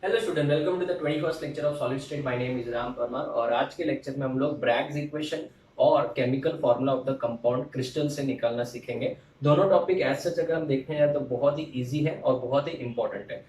Hello student, welcome to the 21st lecture of solid state. My name is Ram Parmar और आज के lecture में हम लोग ब्रैग्स इक्वेशन और chemical formula of the compound crystal से निकालना सीखेंगे। दोनों टॉपिक एज सच अगर हम देखने जाए तो बहुत ही इजी है और बहुत ही इंपॉर्टेंट है।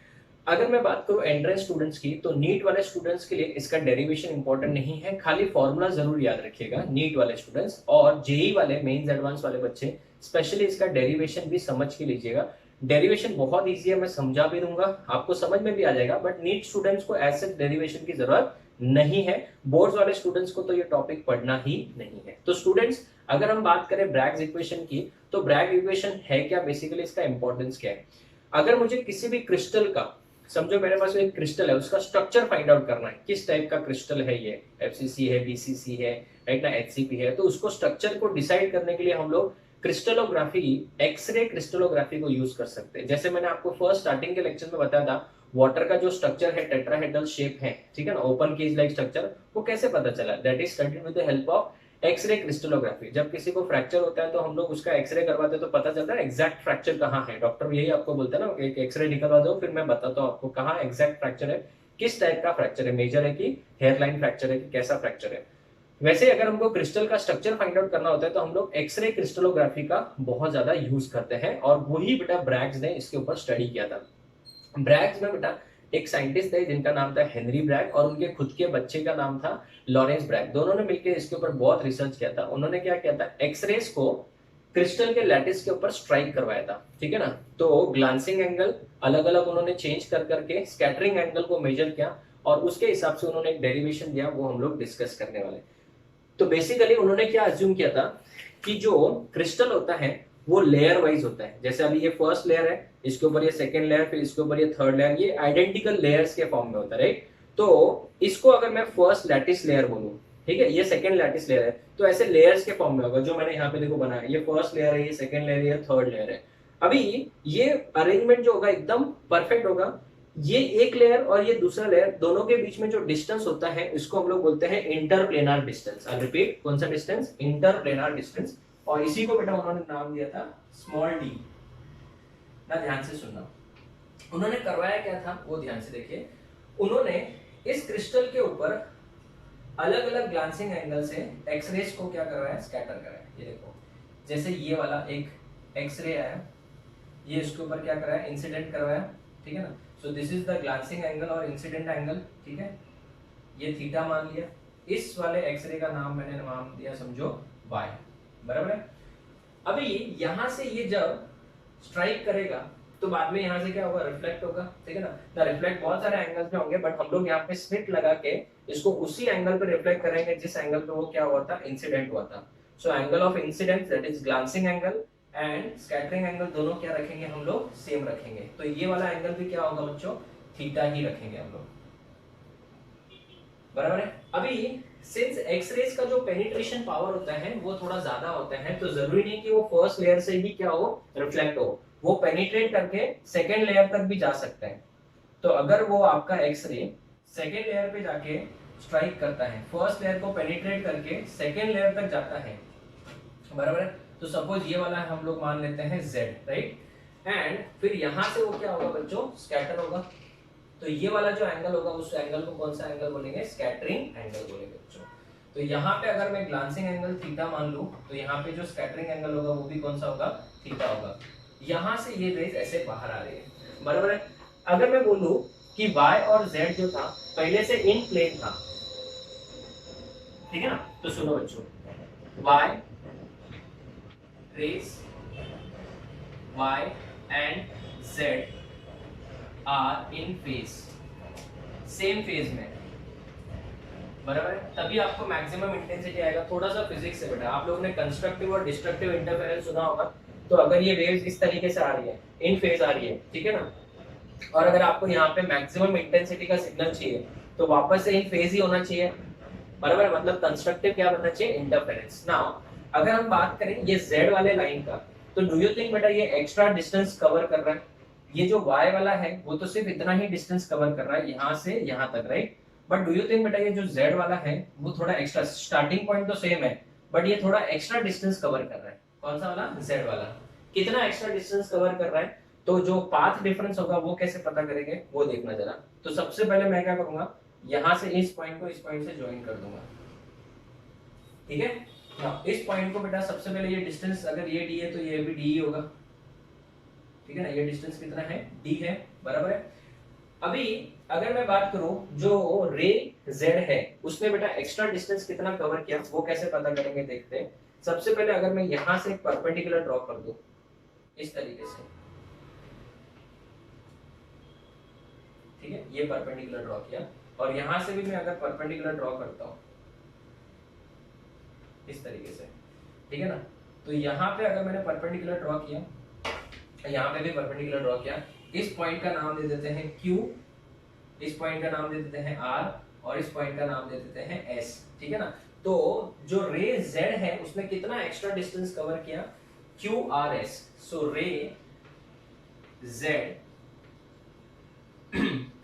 अगर मैं बात करूं एंट्रेंस स्टूडेंट्स की, तो नीट वाले स्टूडेंट्स के लिए इसका डेरिवेशन इंपॉर्टेंट नहीं है, खाली फॉर्मूला जरूर याद रखिएगा नीट वाले स्टूडेंट्स। और जेई वाले मेंस एडवांस वाले बच्चे स्पेशली इसका डेरिवेशन भी समझ के लीजिएगा। डेरिवेशन बहुत इजी है, मैं समझा भी दूंगा, आपको समझ में भी आ जाएगा, बट नीट स्टूडेंट्स को ऐसे डेरिवेशन की जरूरत नहीं है। बोर्ड्स वाले स्टूडेंट्स को तो ये टॉपिक पढ़ना ही नहीं है। तो स्टूडेंट्स, अगर हम बात करें ब्रैग्स इक्वेशन की, तो ब्रैग इक्वेशन है क्या, बेसिकली इसका इंपॉर्टेंस क्या है। अगर मुझे किसी भी क्रिस्टल का, समझो मेरे पास एक क्रिस्टल है, उसका स्ट्रक्चर फाइंड आउट करना है, किस टाइप का क्रिस्टल है, ये एफसीसी है, बीसीसी है, राइट ना, एचसीपी है, तो उसको स्ट्रक्चर को डिसाइड करने के लिए हम लोग क्रिस्टलोग्राफी, एक्सरे क्रिस्टलोग्राफी को यूज कर सकते हैं। जैसे मैंने आपको फर्स्ट स्टार्टिंग के लेक्चर में बताया था, वाटर का जो स्ट्रक्चर है टेट्राहेड्रल शेप है, ठीक है ना, ओपन केज लाइक स्ट्रक्चर, वो कैसे पता चला, that is studied with the help of X-ray crystallography. जब किसी को फ्रैक्चर होता है तो हम लोग उसका एक्सरे करवाते हैं, तो पता चलता है एग्जैक्ट फ्रैक्चर कहाँ है। डॉक्टर यही आपको बोलते हैं ना, एक एक्सरे निकलवा दो, फिर मैं बताता हूँ आपको कहाँ एग्जैक्ट फ्रैक्चर है, किस टाइप का फ्रैक्चर है, मेजर है कि हेयरलाइन फ्रैक्चर है कि कैसा फ्रैक्चर है। वैसे अगर हमको क्रिस्टल का स्ट्रक्चर फाइंड आउट करना होता है तो हम लोग एक्सरे क्रिस्टलोग्राफी का बहुत ज्यादा यूज करते हैं, और वही बेटा ब्रैग्स ने इसके ऊपर स्टडी किया था। ब्रैग्स में बेटा एक साइंटिस्ट थे जिनका नाम था हेनरी ब्रैग, और उनके खुद के बच्चे का नाम था लॉरेंस ब्रैग। दोनों ने मिलकर इसके ऊपर बहुत रिसर्च किया था। उन्होंने क्या किया था, एक्सरेज को क्रिस्टल के लैटिस के ऊपर स्ट्राइक करवाया था, ठीक है ना। तो ग्लांसिंग एंगल अलग अलग उन्होंने चेंज कर करके स्कैटरिंग एंगल को मेजर किया, और उसके हिसाब से उन्होंने एक डेरिवेशन दिया, वो हम लोग डिस्कस करने वाले। तो बेसिकली उन्होंने क्या अज्यूम किया था कि जो क्रिस्टल होता है वो लेयर वाइज होता है। जैसे अभी ये फर्स्ट लेयर है, इसके ऊपर ये सेकंड लेयर, फिर इसके ऊपर ये थर्ड लेयर, ये आइडेंटिकल लेयर्स के फॉर्म में होता है, राइट। तो इसको अगर मैं फर्स्ट लैटिस लेयर बोलूं, ठीक है, ये सेकंड लैटिस लेयर है, तो ऐसे लेयर्स के फॉर्म में होगा। जो मैंने यहाँ पे देखो बनाया, ये फर्स्ट लेयर है, ये सेकंड लेयर है, ये थर्ड लेयर है। अभी ये अरेंजमेंट जो होगा एकदम परफेक्ट होगा। ये एक लेयर और ये दूसरा लेयर, दोनों के बीच में जो डिस्टेंस होता है इसको हम लोग बोलते हैं इंटरप्लेनर डिस्टेंस। आई रिपीट, कौन सा डिस्टेंस, इंटरप्लेनर डिस्टेंस। और इसी को बेटा उन्होंने नाम दिया था स्मॉल डी। ना ध्यान से सुनना, उन्होंने करवाया क्या था वो ध्यान से देखिए। उन्होंने इस क्रिस्टल के ऊपर अलग अलग ग्लांसिंग एंगल से एक्सरेज को क्या करवाया, स्कैटर कराया। ये देखो, जैसे ये वाला एक एक्सरे आया, ये इसके ऊपर क्या कराया, इंसिडेंट करवाया, ठीक है ना। सो this is the glancing angle और इंसिडेंट एंगल, ठीक है, ये थीटा मान लिया। इस वाले एक्सरे का नाम मैंने नाम दिया समझो वाई, बराबर है। अभी यहां से ये जब स्ट्राइक करेगा तो बाद में यहाँ से क्या होगा, रिफ्लेक्ट होगा, ठीक है ना। द रिफ्लेक्ट बहुत सारे एंगल्स में होंगे, बट हम लोग यहाँ पे स्लिट लगा के इसको उसी एंगल पे रिफ्लेक्ट करेंगे जिस एंगल पे वो क्या हुआ था, इंसिडेंट हुआ था। सो angle of incidence that is glancing angle and scattering angle, दोनों क्या रखेंगे हम लोग, सेम रखेंगे। तो ये वाला एंगल भी क्या होगा बच्चों, थीटा ही रखेंगे हम लोग, बराबर है। अभी सिंस एक्सरेज का जो पेनिट्रेशन पावर होता है वो थोड़ा ज्यादा होता है, तो जरूरी नहीं कि वो फर्स्ट लेयर से ही क्या हो, रिफ्लेक्ट हो, वो पेनिट्रेट करके सेकेंड लेयर तक भी जा सकता है। तो अगर वो आपका एक्सरे सेकेंड लेयर पे जाके स्ट्राइक करता है, फर्स्ट लेयर को पेनिट्रेट करके सेकेंड लेयर तक जाता है, बराबर है। तो सपोज ये वाला हम लोग मान लेते हैं Z, राइट, एंड फिर यहां से वो क्या होगा बच्चों, स्कैटर होगा। तो ये वाला जो एंगल होगा उस एंगल को कौन सा एंगल बोलेंगे, स्कैटरिंग एंगल बोलेंगे बच्चों। तो यहाँ पे अगर मैं ग्लांसिंग एंगल थीटा मान लूं, तो यहाँ पे जो स्कैटरिंग एंगल होगा वो भी कौन सा होगा, थीटा होगा। यहाँ से ये रेज ऐसे बाहर आ रही है, बराबर है। अगर मैं बोलूं कि y और z जो था पहले से इन प्लेन था, ठीक है ना, तो सुनो बच्चों, y rays y and z are in phase, same phase में, बराबर है। तभी आपको मैक्सिमम इंटेंसिटी आएगा। थोड़ा सा फिजिक्स है बेटा, आप लोगों ने कंस्ट्रक्टिव और डिस्ट्रक्टिव इंटरफेरेंस सुना होगा। तो अगर ये वेव्स इस तरीके से आ रही है, इन फेज आ रही है, ठीक है ना, और अगर आपको यहाँ पे मैक्सिमम इंटेंसिटी का सिग्नल चाहिए तो वापस से इन फेज ही होना चाहिए, बराबर है। मतलब कंस्ट्रक्टिव क्या बनना चाहिए, इंटरफेरेंस। नाउ अगर हम बात करें ये z वाले लाइन का, तो डू यू थिंक बेटा ये एक्स्ट्रा डिस्टेंस कवर कर रहा है। ये जो y वाला है वो तो सिर्फ इतना ही डिस्टेंस कवर कर रहा है, यहाँ से यहाँ तक, right. But do you think बेटा ये जो z वाला है वो थोड़ा एक्स्ट्रा, स्टार्टिंग पॉइंट तो सेम है बट ये थोड़ा एक्स्ट्रा डिस्टेंस कवर कर रहा है। कौन सा वाला, z वाला। कितना एक्स्ट्रा डिस्टेंस कवर कर रहा है, तो जो पाथ डिफरेंस होगा वो कैसे पता करेंगे वो देखना जरा। तो सबसे पहले मैं क्या करूंगा, यहां से इस पॉइंट को इस पॉइंट से ज्वाइन कर दूंगा, ठीक है। हाँ, इस पॉइंट को बेटा सबसे पहले ये डिस्टेंस अगर ये डी है तो ये भी डी होगा, ठीक है ना। ये डिस्टेंस कितना है, डी है, बराबर है। अभी अगर मैं बात करूं जो रे z है उसने बेटा एक्स्ट्रा डिस्टेंस कितना कवर किया वो कैसे पता करेंगे देखते हैं। सबसे पहले अगर मैं यहां से एक परपेंडिकुलर ड्रॉ कर दूं इस तरीके से, ठीक है, ये परपेंडिकुलर ड्रॉ किया, और यहां से भी मैं अगर परपेंडिकुलर ड्रॉ करता हूं इस तरीके से, ठीक है ना। तो यहाँ पे अगर मैंने परपेंडिकुलर ड्रॉ किया, यहाँ पे भी परपेंडिकुलर ड्रॉ किया, इस पॉइंट का नाम दे देते हैं Q, इस पॉइंट का नाम दे देते हैं R, और इस पॉइंट का नाम दे देते हैं S, ठीक है ना। तो जो रे Z है उसने कितना एक्स्ट्रा डिस्टेंस कवर किया, QRS। सो रे Z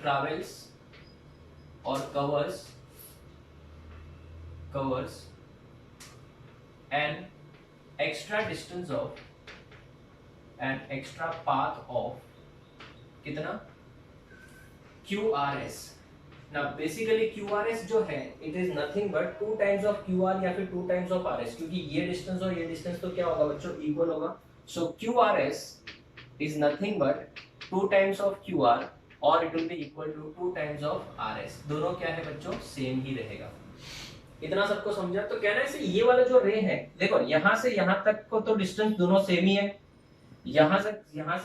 travels or covers an extra distance of an extra path of कितना, QRS। now basically QRS जो है it is nothing but 2 times of QR या फिर 2 times of RS, क्योंकि ये डिस्टेंस और ये डिस्टेंस तो क्या होगा बच्चों, इक्वल होगा। so QRS is nothing but 2 times of QR or it will be equal to 2 times of RS। दोनों क्या है बच्चों, सेम ही रहेगा। इतना सबको समझा। तो कहना है ये वाला जो रे है, देखो यहां से यहां तक को तो डिस्टेंस दोनों सेम ही है, यहां से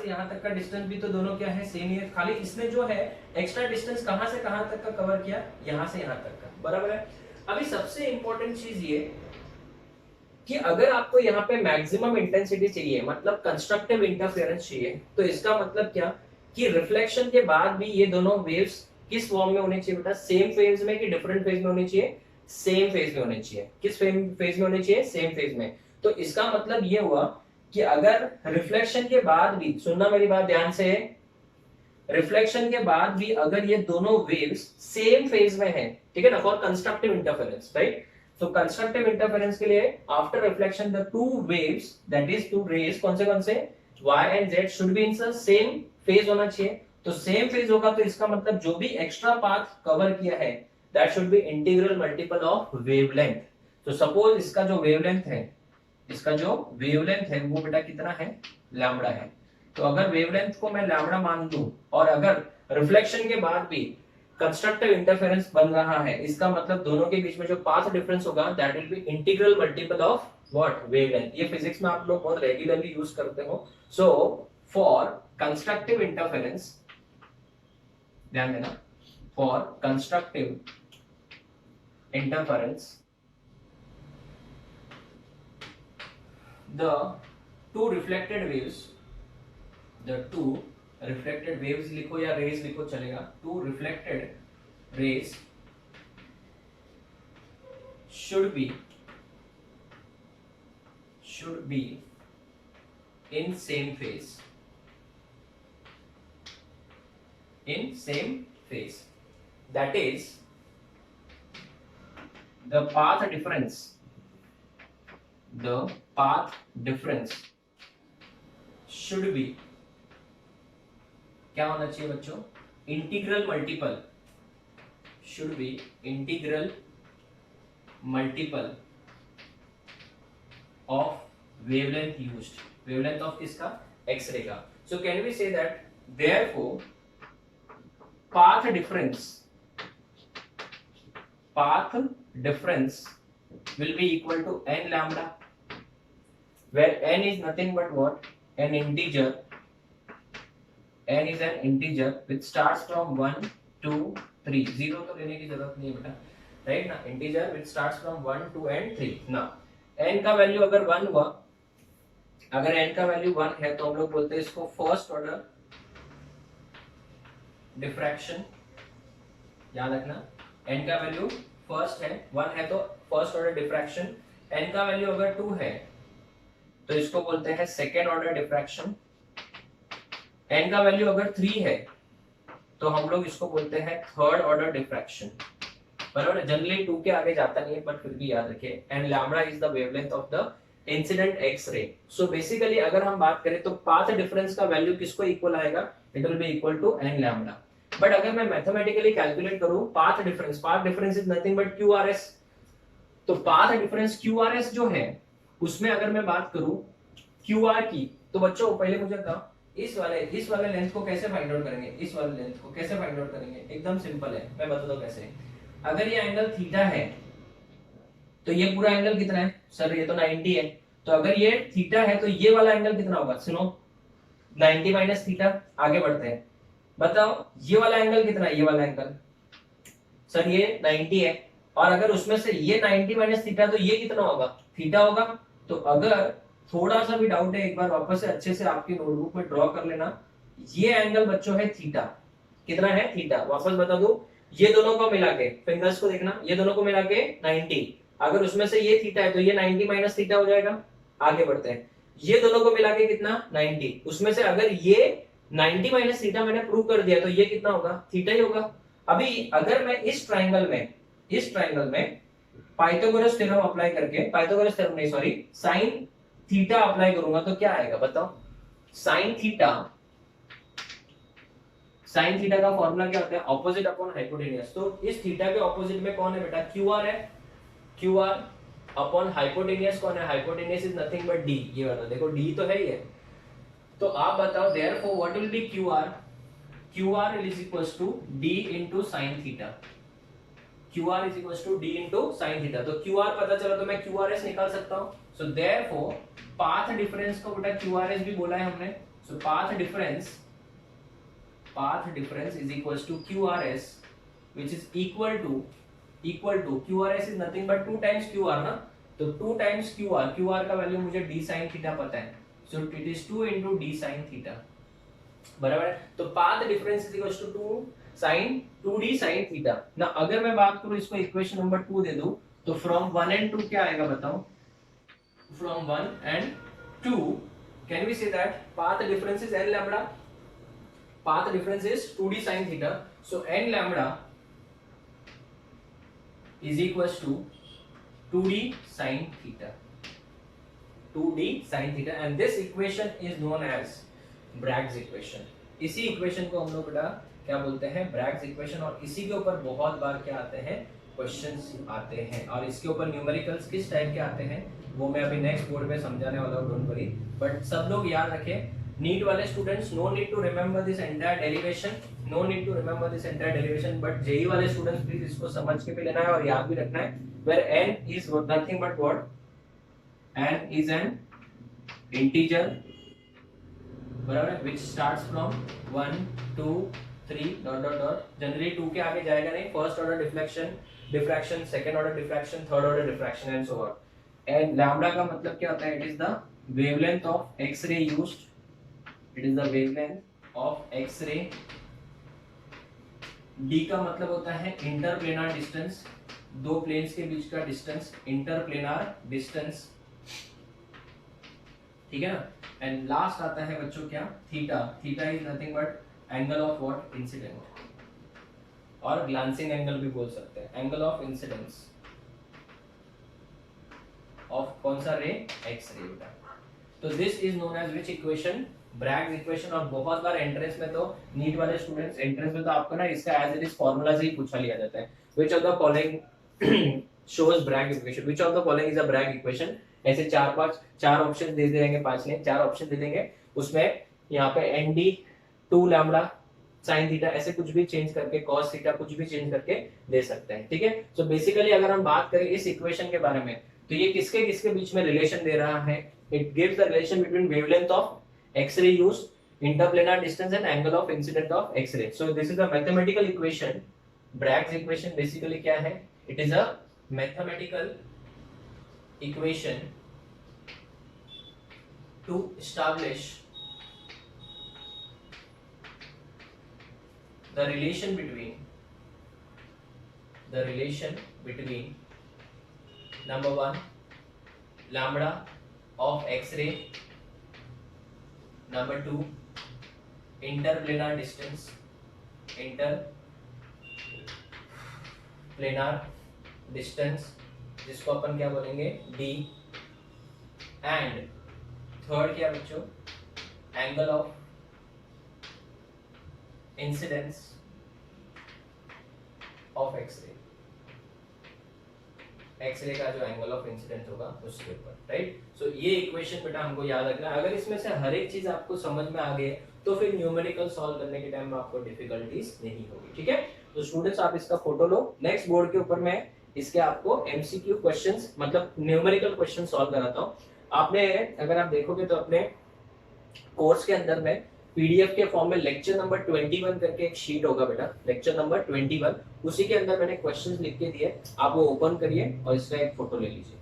यहां तक का डिस्टेंस भी तो दोनों क्या है, सेम ही है। खाली इसने जो है एक्स्ट्रा डिस्टेंस कहां से कहां तक का कवर किया, यहां से यहां तक का, बराबर है। अभी सबसे इंपॉर्टेंट चीज ये कि अगर आपको यहाँ पे मैक्सिमम इंटेंसिटी चाहिए, मतलब कंस्ट्रक्टिव इंटरफेरेंस चाहिए, तो इसका मतलब क्या कि रिफ्लेक्शन के बाद भी ये दोनों वेव्स किस फॉर्म में होने चाहिए बेटा, सेम फेज में कि डिफरेंट फेज में होनी चाहिए, सेम फेज में होने चाहिए। किस फेज में होने चाहिए, सेम फेज में। तो इसका मतलब ये हुआ कि अगर रिफ्लेक्शन के बाद भी, सुनना मेरी बात ध्यान से, रिफ्लेक्शन के बाद भी अगर ये दोनों वेव्स सेम फेज में है, ठीक है ना, for constructive interference, right. So constructive interference के लिए after reflection the two waves that is two rays कौन से y and z should be in same phase होना चाहिए। तो सेम फेज होगा तो इसका मतलब जो भी एक्स्ट्रा पाथ कवर किया है that should be integral multiple of wavelength. तो सपोज इसका जो वेवलेंथ है, वो बेटा कितना है, लैम्बडा है। तो अगर वेवलेंथ को मैं लैम्बडा मान दूं और अगर रिफ्लेक्शन के बाद भी कंस्ट्रक्टिव इंटरफेरेंस बन रहा है, इसका मतलब दोनों के बीच में जो पाथ डिफरेंस होगा that will be integral multiple of what, wavelength. ये फिजिक्स में आप लोग बहुत रेगुलरली यूज करते हो। सो फॉर कंस्ट्रक्टिव इंटरफेरेंस, ध्यान देना, for constructive interference the two reflected waves लिखो या rays लिखो चलेगा, two reflected rays should be in same phase, that is the path difference should be क्या होना चाहिए बच्चों, integral multiple of wavelength of किसका, एक्सरे का। So can we say that therefore path difference will be equal to n lambda, where n is nothing but what, an integer which starts from 1 2 3, 0 तो लेने की जरूरत नहीं है बेटा, right ना, integer which starts from 1 2 and 3। ना n का वैल्यू अगर 1 हुआ, अगर n का वैल्यू 1 है तो हम लोग बोलते हैं इसको फर्स्ट ऑर्डर डिफ्रैक्शन। याद रखना, n का वैल्यू फर्स्ट है, 1 है तो फर्स्ट ऑर्डर डिफ्रैक्शन। n का वैल्यू अगर 2 है तो इसको बोलते हैं सेकेंड ऑर्डर डिफ्रैक्शन। n का वैल्यू अगर 3 है तो हम लोग इसको बोलते हैं थर्ड ऑर्डर डिफ्रैक्शन, बराबर है। जनरली 2 के आगे जाता नहीं है बट फिर भी याद रखिए, and lambda is the wavelength of the incident X ray. So basically अगर हम बात करें तो पाथ डिफरेंस का वैल्यू किसको इक्वल आएगा, it will be equal to n lambda. But अगर मैं मैथमेटिकली कैलकुलेट करूं path difference is nothing but Q R S. तो path difference Q R S जो है उसमें अगर मैं बात करूं क्यू आर की, तो बच्चों पहले मुझे बताओ इस वाले लेंथ को कैसे फाइंड आउट करेंगे, इस वाले लेंथ को कैसे फाइंड आउट करेंगे, एकदम सिंपल है, मैं बताता हूं कैसे। अगर ये एंगल थीटा है तो ये पूरा एंगल कितना है सर, ये तो 90 है। तो अगर ये थीटा है तो ये वाला एंगल कितना होगा, सुनो 90 माइनस थीटा। आगे बढ़ते हैं, बताओ ये वाला एंगल कितना है, ये वाला एंगल सर ये 90 है। और अगर उसमें से ये 90 माइनस थीटा तो ये कितना होगा, थीटा होगा। तो अगर थोड़ा सा भी डाउट है एक बार वापस से अच्छे से आपकी नोटबुक में ड्रॉ कर लेना। ये एंगल बच्चों है थीटा, कितना है थीटा, वापस बता दो। ये दोनों को मिला के फिंगर्स को देखना, ये दोनों को मिला के 90। अगर उसमें से ये थीटा है तो ये 90 माइनस थीटा हो जाएगा। आगे बढ़ते हैं, ये दोनों को मिला के कितना 90, उसमें से अगर ये 90 माइनस थीटा मैंने प्रूव कर दिया तो ये कितना होगा, थीटा ही होगा। अभी अगर मैं इस ट्राइंगल में पाइथागोरस थ्योरम अप्लाई करके, पाइथागोरस थ्योरम नहीं सॉरी साइन थीटा अप्लाई करूंगा तो क्या आएगा बताओ। साइन थीटा का फॉर्मूला क्या होता है, ऑपोजिट अपॉन हाइपोटेन्यूज। तो इस थीटा के ऑपोजिट में कौन है बेटा, क्यू आर है। क्यू आर अपॉन हाइपोटेन्यूज कौन है, hypotenuse is nothing but D. ये वाला देखो डी तो है ही है। तो आप बताओ therefore what will be Q R, Q R is equals to D into sin theta. Q R is equals to D into sin theta. तो क्यू आर पता चला तो मैं क्यू आर एस निकाल सकता हूं। सो देयरफॉर पाथ डिफरेंस को बेटा क्यू आर एस भी बोला है हमने। So path difference is equals to Q R S which is equal to Q R S is nothing but 2 times Q R ना। तो 2 टाइम्स क्यू आर का value मुझे डी sin थीटा पता है। So it is 2 into D sin theta, बराबर है। तो path difference is equals to 2d sin theta ना। अगर मैं बात करूं इसको इक्वेशन नंबर 2 दे दूं तो फ्रॉम 1 एंड 2 क्या आएगा बताओ, from 1 and 2 can we say that path difference is n lambda, path difference is 2d sin theta. So n lambda is equals to 2d sin theta, 2d sin theta and this equation is known as Bragg's equation. इसी equation को हम लोग बेटा क्या बोलते हैं, Bragg's equation. और इसी के ऊपर बहुत बार क्या आते हैं, क्वेश्चंस आते हैं। और इसके ऊपर न्यूमेरिकल्स किस टाइप के आते हैं वो मैं अभी नेक्स्ट बोर्ड में समझाने वाला हूं, डोंट वरी। बट सब लोग याद रखें, नीट वाले students no need to remember this entire derivation, but JEE वाले स्टूडेंट्स प्लीज इसको समझ के भी लेना है और याद भी रखना है। Where n is nothing but what, n is an integer, बराबर है, which starts from 1 2 3 dot dot dot. Generally 2 के आगे जाएगा नहीं, first order diffraction, second order diffraction, third order diffraction and so on. And lambda का मतलब क्या होता है, it is the wavelength of X-ray used, it is the wavelength of X-ray. D का मतलब होता है इंटरप्लेनार डिस्टेंस, दो प्लेन्स के बीच का डिस्टेंस, इंटरप्लेनार डिस्टेंस, ठीक है ना। एंड लास्ट आता है बच्चों क्या, theta is nothing but angle of what, incident, और ग्लांसिंग एंगल भी बोल सकते हैं, एंगल ऑफ इंसिडेंस ऑफ कौन सा रे, एक्स रे बेटा। तो this is known as which equation, Bragg's equation. और बहुत बार एंट्रेंस में तो नीट वाले स्टूडेंट्स एंट्रेंस में तो आपको ना इसका एज इट इज फार्मूला से ही पूछा लिया जाता है, which of the following shows Bragg equation, which of the following is a Bragg equation. ऐसे चार ऑप्शन दे देंगे, 5 नहीं 4 ऑप्शन दे देंगे, उसमें यहाँ पे nd 2 लैम्डा sin थीटा ऐसे कुछ भी चेंज करके, cos थीटा कुछ भी चेंज करके दे सकते हैं, ठीक है। सो बेसिकली अगर हम बात करें इस इक्वेशन के बारे में तो ये किसके किसके बीच में रिलेशन दे रहा है, it gives the relation between wavelength of X-ray used, interplanar distance and angle of incident of x-ray. So this is a mathematical equation. Bragg's equation basically क्या है, it is a mathematical equation to establish the relation between number 1 lambda of x-ray, number 2 interplanar distance जिसको अपन क्या बोलेंगे d, and third क्या बच्चों, angle of incidence of X-ray, X-ray का जो angle of incidence होगा उसके ऊपर, राइट। सो ये इक्वेशन बेटा हमको याद रखना है। अगर इसमें से हर एक चीज आपको समझ में आ गई तो फिर न्यूमेरिकल सॉल्व करने के टाइम में आपको डिफिकल्टीज नहीं होगी, ठीक है। तो स्टूडेंट्स आप इसका फोटो लो। नेक्स्ट बोर्ड के ऊपर मैं इसके आपको एमसीक्यू क्वेश्चंस मतलब न्यूमेरिकल क्वेश्चन सॉल्व कराता हूँ। आपने अगर आप देखोगे तो अपने कोर्स के अंदर में पीडीएफ के फॉर्म में लेक्चर नंबर 21 करके एक शीट होगा बेटा, लेक्चर नंबर 21, उसी के अंदर मैंने क्वेश्चंस लिख के दिए, आप वो ओपन करिए और इसका एक फोटो ले लीजिए।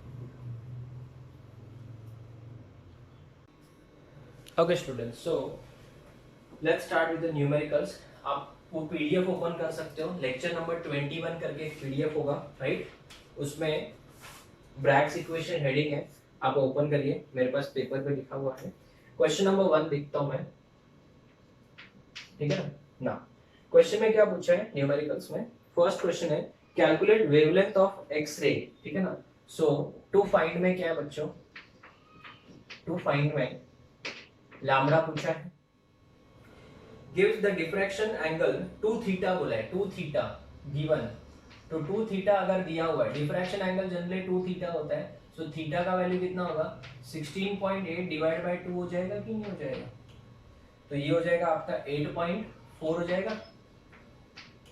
Okay students, so let's start with the numericals. आप वो पीडीएफ ओपन कर सकते हो, लेक्चर नंबर 21 करके एक पीडीएफ होगा, राइट। उसमें ब्रैग्स इक्वेशन हेडिंग है, आप ओपन करिए, मेरे पास पेपर पे लिखा हुआ है। क्वेश्चन नंबर 1 लिखता हूं मैं, ठीक है ना। क्वेश्चन में क्या पूछा है न्यूमेरिकल्स में, फर्स्ट क्वेश्चन है calculate wavelength of X ray, ठीक है ना। सो टू फाइंड में क्या है बच्चों, टू फाइंड में लैम्बडा पूछा है, gives the diffraction angle 2 theta बोला है, 2 थीटा गिवन। तो 2 थीटा अगर दिया हुआ है, डिफ्रैक्शन एंगल जनरली 2 थीटा होता है, सो थीटा का वैल्यू कितना होगा, 16.8 डिवाइड बाय 2 हो जाएगा कि नहीं हो जाएगा, तो ये हो जाएगा आपका 8.4 हो जाएगा,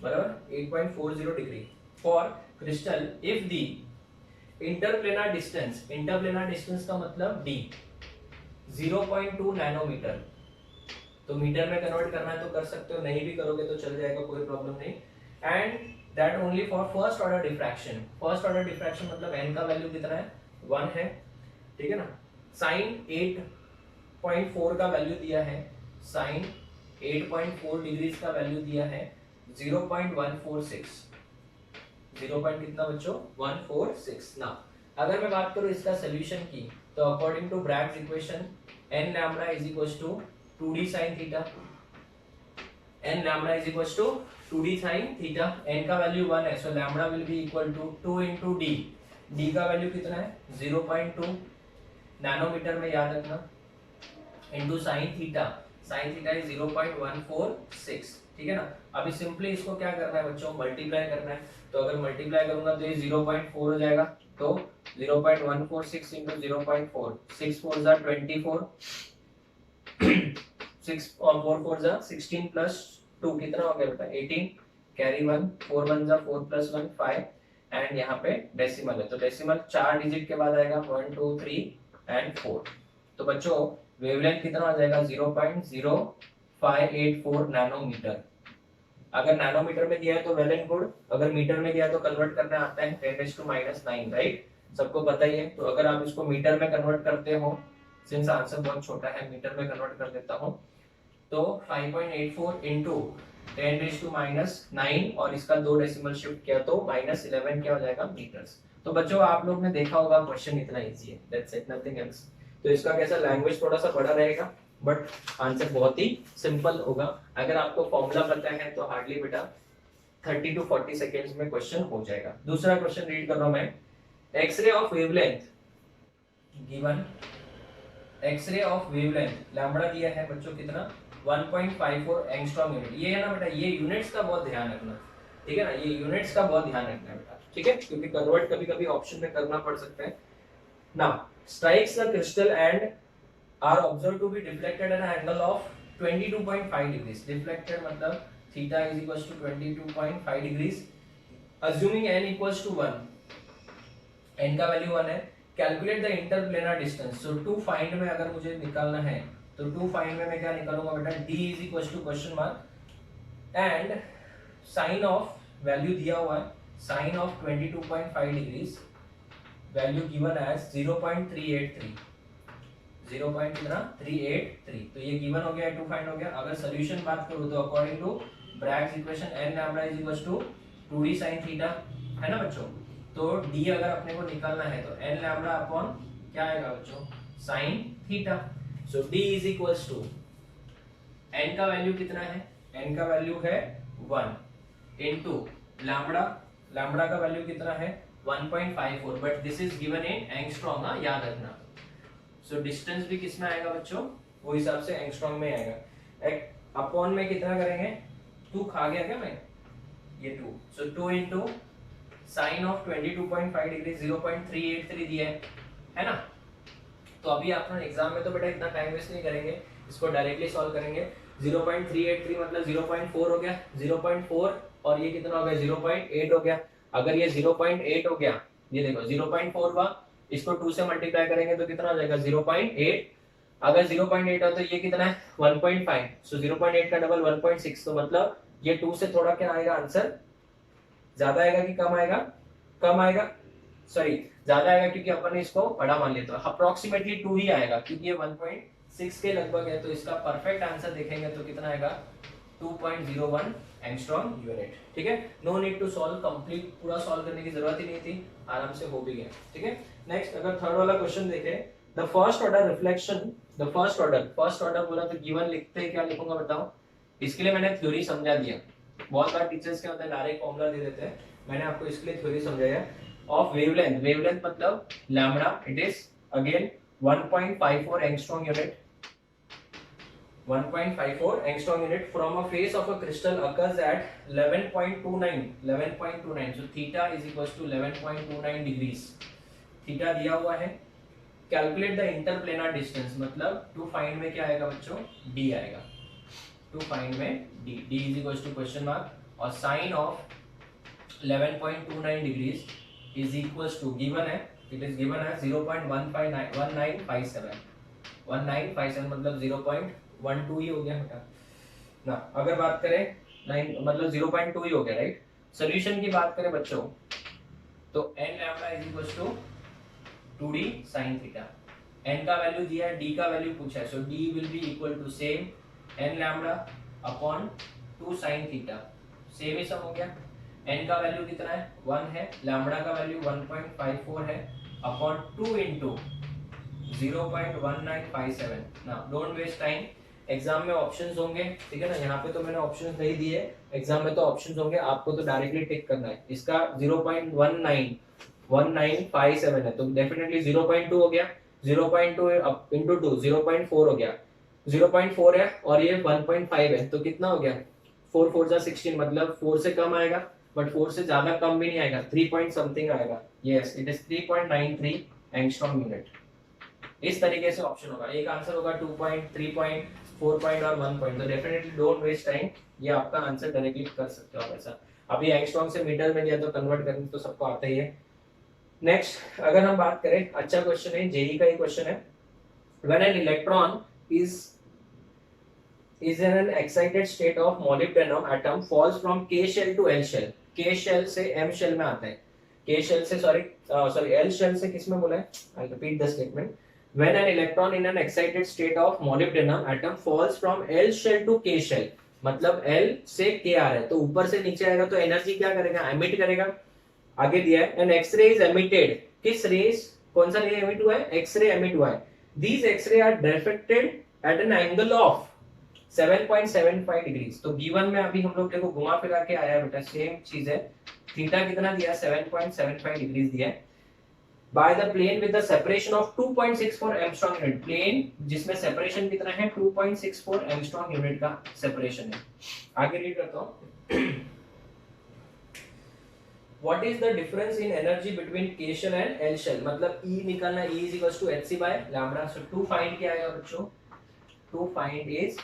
बराबर 8.40 degree for crystal if the interplanar distance, interplanar distance का मतलब डी 0.2 नैनोमीटर। तो मीटर में कन्वर्ट करना है तो कर सकते हो, नहीं भी करोगे तो चल जाएगा, कोई प्रॉब्लम नहीं। And that only for first order diffraction, first order diffraction मतलब n का वैल्यू कितना है, 1 है, ठीक है ना। साइन 8.4 का वैल्यू दिया है, साइन 8.4 डिग्रीज का वैल्यू दिया है 0.146, 0. कितना बच्चों 146 ना। अगर मैं बात करूं इसका सॉल्यूशन की, तो according to Bragg's equation n lambda is equals to 2d sin theta, n lambda is equals to 2d sin theta, n का वैल्यू 1 है, so lambda will be equal to 2 into d, d का value कितना है 0.2 nanometre में याद रखना, into sin theta, sin theta is 0.146, ठीक है ना। अभी सिंपली इसको क्या करना है बच्चों, मल्टीप्लाई करना है, तो अगर मल्टीप्लाई करूंगा तो ये 0.4 हो जाएगा, तो 0.146 into 0.4, 6 4 जा 24, 6 और 4 4 जा 16 प्लस 2 कितना हो गया बेटा 18, कैरी 1, 4 1 जा 4 प्लस 1 5, एंड यहाँ पे डेसिमल है, तो डेसिमल 4 डिजिट के बाद आएगा 1 2 3 एंड 4। तो बच्चों वेवलेंथ कितना आ जाएगा 0.0584 नैनोमीटर। अगर नैनोमीटर में दिया है तो वेल एंड गुड, अगर मीटर में दिया है तो कन्वर्ट करना आता है 10⁻⁹ राइट, सबको पता ही है। तो अगर आप इसको मीटर में कन्वर्ट करते हो, सिंस आंसर बहुत छोटा है, मीटर में कन्वर्ट कर देता हूं, तो 5.84 इंटू 10⁻⁹ और इसका 2 डेसिमल शिफ्ट किया तो -11 क्या हो जाएगा मीटर्स। तो बच्चों आप लोग ने देखा होगा क्वेश्चन इतना इजी है, दैट्स इट, नथिंग एल्स। तो इसका कैसा लैंग्वेज थोड़ा सा बड़ा रहेगा बट आंसर बहुत ही सिंपल होगा। अगर आपको फॉर्मूला पता है तो हार्डली बेटा 30 to 40 सेकेंड्स में क्वेश्चन हो जाएगा। दूसरा क्वेश्चन रीड कर रहा हूं मैं, X-ray of wavelength given, X-ray of wavelength lambda दिया है बच्चों कितना 1.54 एंगस्ट्रॉम यूनिट। ये है ना बेटा, ये यूनिट्स का बहुत ध्यान रखना, ठीक है ना, ये यूनिट्स का बहुत ध्यान रखना है बेटा, ठीक है, क्योंकि कन्वर्ट कभी कभी ऑप्शन में करना पड़ सकता है ना। Strikes the crystal and are observe to be deflected at an angle of 22.5 degrees, deflected मतलब theta is equals to 22.5 degrees, assuming n equals to 1, n का वैल्यू 1 है, calculate the interplanar distance. So to find में अगर मुझे निकालना है तो to find में मैं क्या निकालूंगा बेटा, d is equals to question mark and sine of value दिया हुआ है, sine of 22.5 degrees, value given as 0.383, 0.383, तो ये गिवन हो गया, टू फाइंड हो गया। अगर सॉल्यूशन बात करूं तो according to Bragg's equation n lambda is equals to 2d sin theta, है ना बच्चों। तो d अगर अपने को निकालना है तो n लैम्बडा अपॉन क्या आएगा बच्चों, sin theta. So d is equals to n का वैल्यू कितना है, n का वैल्यू है 1 इनटू लैम्बडा, लैम्बडा का वैल्यू कितना है 1.54, but this is given in angstrom, याद रखना। सो डिस्टेंस भी किस में आएगा बच्चों, वो हिसाब से एंगस्ट्रॉम में आएगा। एक अपॉन में कितना करेंगे, 2 खा गया क्या मैं, ये 2, सो 2 इंटू साइन ऑफ 22.5 डिग्री 0.383 दिया है ना। तो अभी आप एग्जाम में तो बेटा इतना टाइम वेस्ट नहीं करेंगे, इसको डायरेक्टली सॉल्व करेंगे। 0.383 मतलब 0.4 हो गया, 0.4 और ये कितना हो गया 0.8 हो गया। अगर ये 0.8 हो गया, ये देखो 0.4 हुआ, इसको 2 से मल्टीप्लाई करेंगे तो कितना हो जाएगा 0.8। अगर 0.8 हो तो ये कितना है 1.5, सो 0.8 का डबल 1.6, तो मतलब ये 2 से थोड़ा क्या आएगा आंसर, ज्यादा आएगा कि कम आएगा, कम आएगा, सॉरी ज्यादा आएगा क्योंकि अपन ने इसको बड़ा मान लिया, तो अप्रोक्सीमेटली 2 ही आएगा क्योंकि ये 1.6 के लगभग है। तो इसका परफेक्ट आंसर देखेंगे तो कितना आएगा 2.01 एंगस्ट्रॉम यूनिट। ठीक है, no need to solve complete, पूरा सॉल्व करने की जरूरत ही नहीं थी, आराम से हो भी गया। ठीक है, नेक्स्ट अगर थर्ड वाला क्वेश्चन देखें, the first order reflection, the first order बोला तो गिवन लिखते हैं, क्या लिखूंगा बताओ। इसके लिए मैंने थ्योरी समझा दिया, बहुत बार टीचर्स क्या होता है डायरेक्ट फॉर्मूला दे देते हैं, मैंने आपको इसके लिए थ्योरी समझाया। ऑफ वेवलेंथ, वेवलेंथ मतलब lambda, it is again 1.54 angstrom unit, 1.54 angstrom unit from a face of a crystal occurs at 11.29, so theta is equals to 11.29 degrees, theta दिया हुआ है। कैलकुलेट द इंटरप्लेनर डिस्टेंस, मतलब to find में क्या आएगा बच्चों, d आएगा, टू फाइंड में d, d is equals to question mark, और sine of 11.29 degrees is equals to given है, इट इज गिवन है 0.1957, 1957 मतलब 0.12 ही हो गया बेटा ना। अगर बात करें 9 मतलब 0.2 ही हो गया, राइट। सॉल्यूशन की बात करें बच्चों तो n lambda is equals to 2d sin theta, n का वैल्यू दिया है, d का वैल्यू पूछा है, so d will be equal to same n lambda upon 2 sin theta, same ही सब हो गया। n का वैल्यू कितना है 1 है, लैम्डा का वैल्यू 1.54 है अपॉन 2 इंटू 0.1957। ना डोंट वेस्ट टाइम, एग्जाम में ऑप्शंस होंगे, ठीक है ना, यहाँ पे तो मैंने ऑप्शंस नहीं दिए, एग्जाम में तो ऑप्शंस होंगे, आपको तो डायरेक्टली टिक करना है। इसका 0.1957 है तो डेफिनेटली 0.2 हो गया, 0.2 इंटू 2 0.4 हो गया, 0.4 है और ये 1.5 है तो कितना हो गया 4 4 जा 16, मतलब 4 से कम आएगा बट 4 से ज्यादा कम भी नहीं आएगा, 3 पॉइंट समथिंग आएगा। Yes, it is 3.93 angstrom unit. इस तरीके से ऑप्शन होगा, एक आंसर होगा 2 पॉइंट, 3 पॉइंट, 4 पॉइंट और 1 पॉइंट, तो डेफिनेटली डोंट वेस्ट टाइम, ये आपका आंसर डायरेक्टली कर सकते हो आप ऐसा। अभी एंगस्ट्रॉम से मीटर में लिया तो कन्वर्ट करने तो सबको आता ही है। नेक्स्ट अगर हम बात करें, अच्छा क्वेश्चन है, जेई का ही क्वेश्चन है, when an electron is in an excited state of molybdenum atom falls from K shell to L shell, K shell से M shell में आता है, K shell से सॉरी L shell से किस में बोला है, I'll repeat the statement, when an electron in an excited state of molybdenum atom falls from L shell to K shell, मतलब L से K आ रहा है तो ऊपर से नीचे आएगा तो एनर्जी क्या करेगा, एमिट करेगा। आगे दिया है एन एक्सरे इज एमिटेड, किस रेस, कौन सा रे एमिट हुआ है, एक्सरे एमिट हुआ है, these X-ray are diffracted at an angle of 7.75 degrees, तो गिवन में अभी हम लोग देखो घुमा फिरा के आया बेटा, सेम चीज है, थीटा कितना दिया 7.75 डिग्रीज दिया है, by the plane with the separation of 2.64 angstrom unit, plane जिसमें सेपरेशन कितना है 2.64 एंगस्ट्रॉम यूनिट का सेपरेशन है। आगे रीड करता हूं, What is the difference in energy between K shell and L shell, मतलब E निकालना, E is equals to hc by lambda, so to find क्या आएगा बच्चों, to find is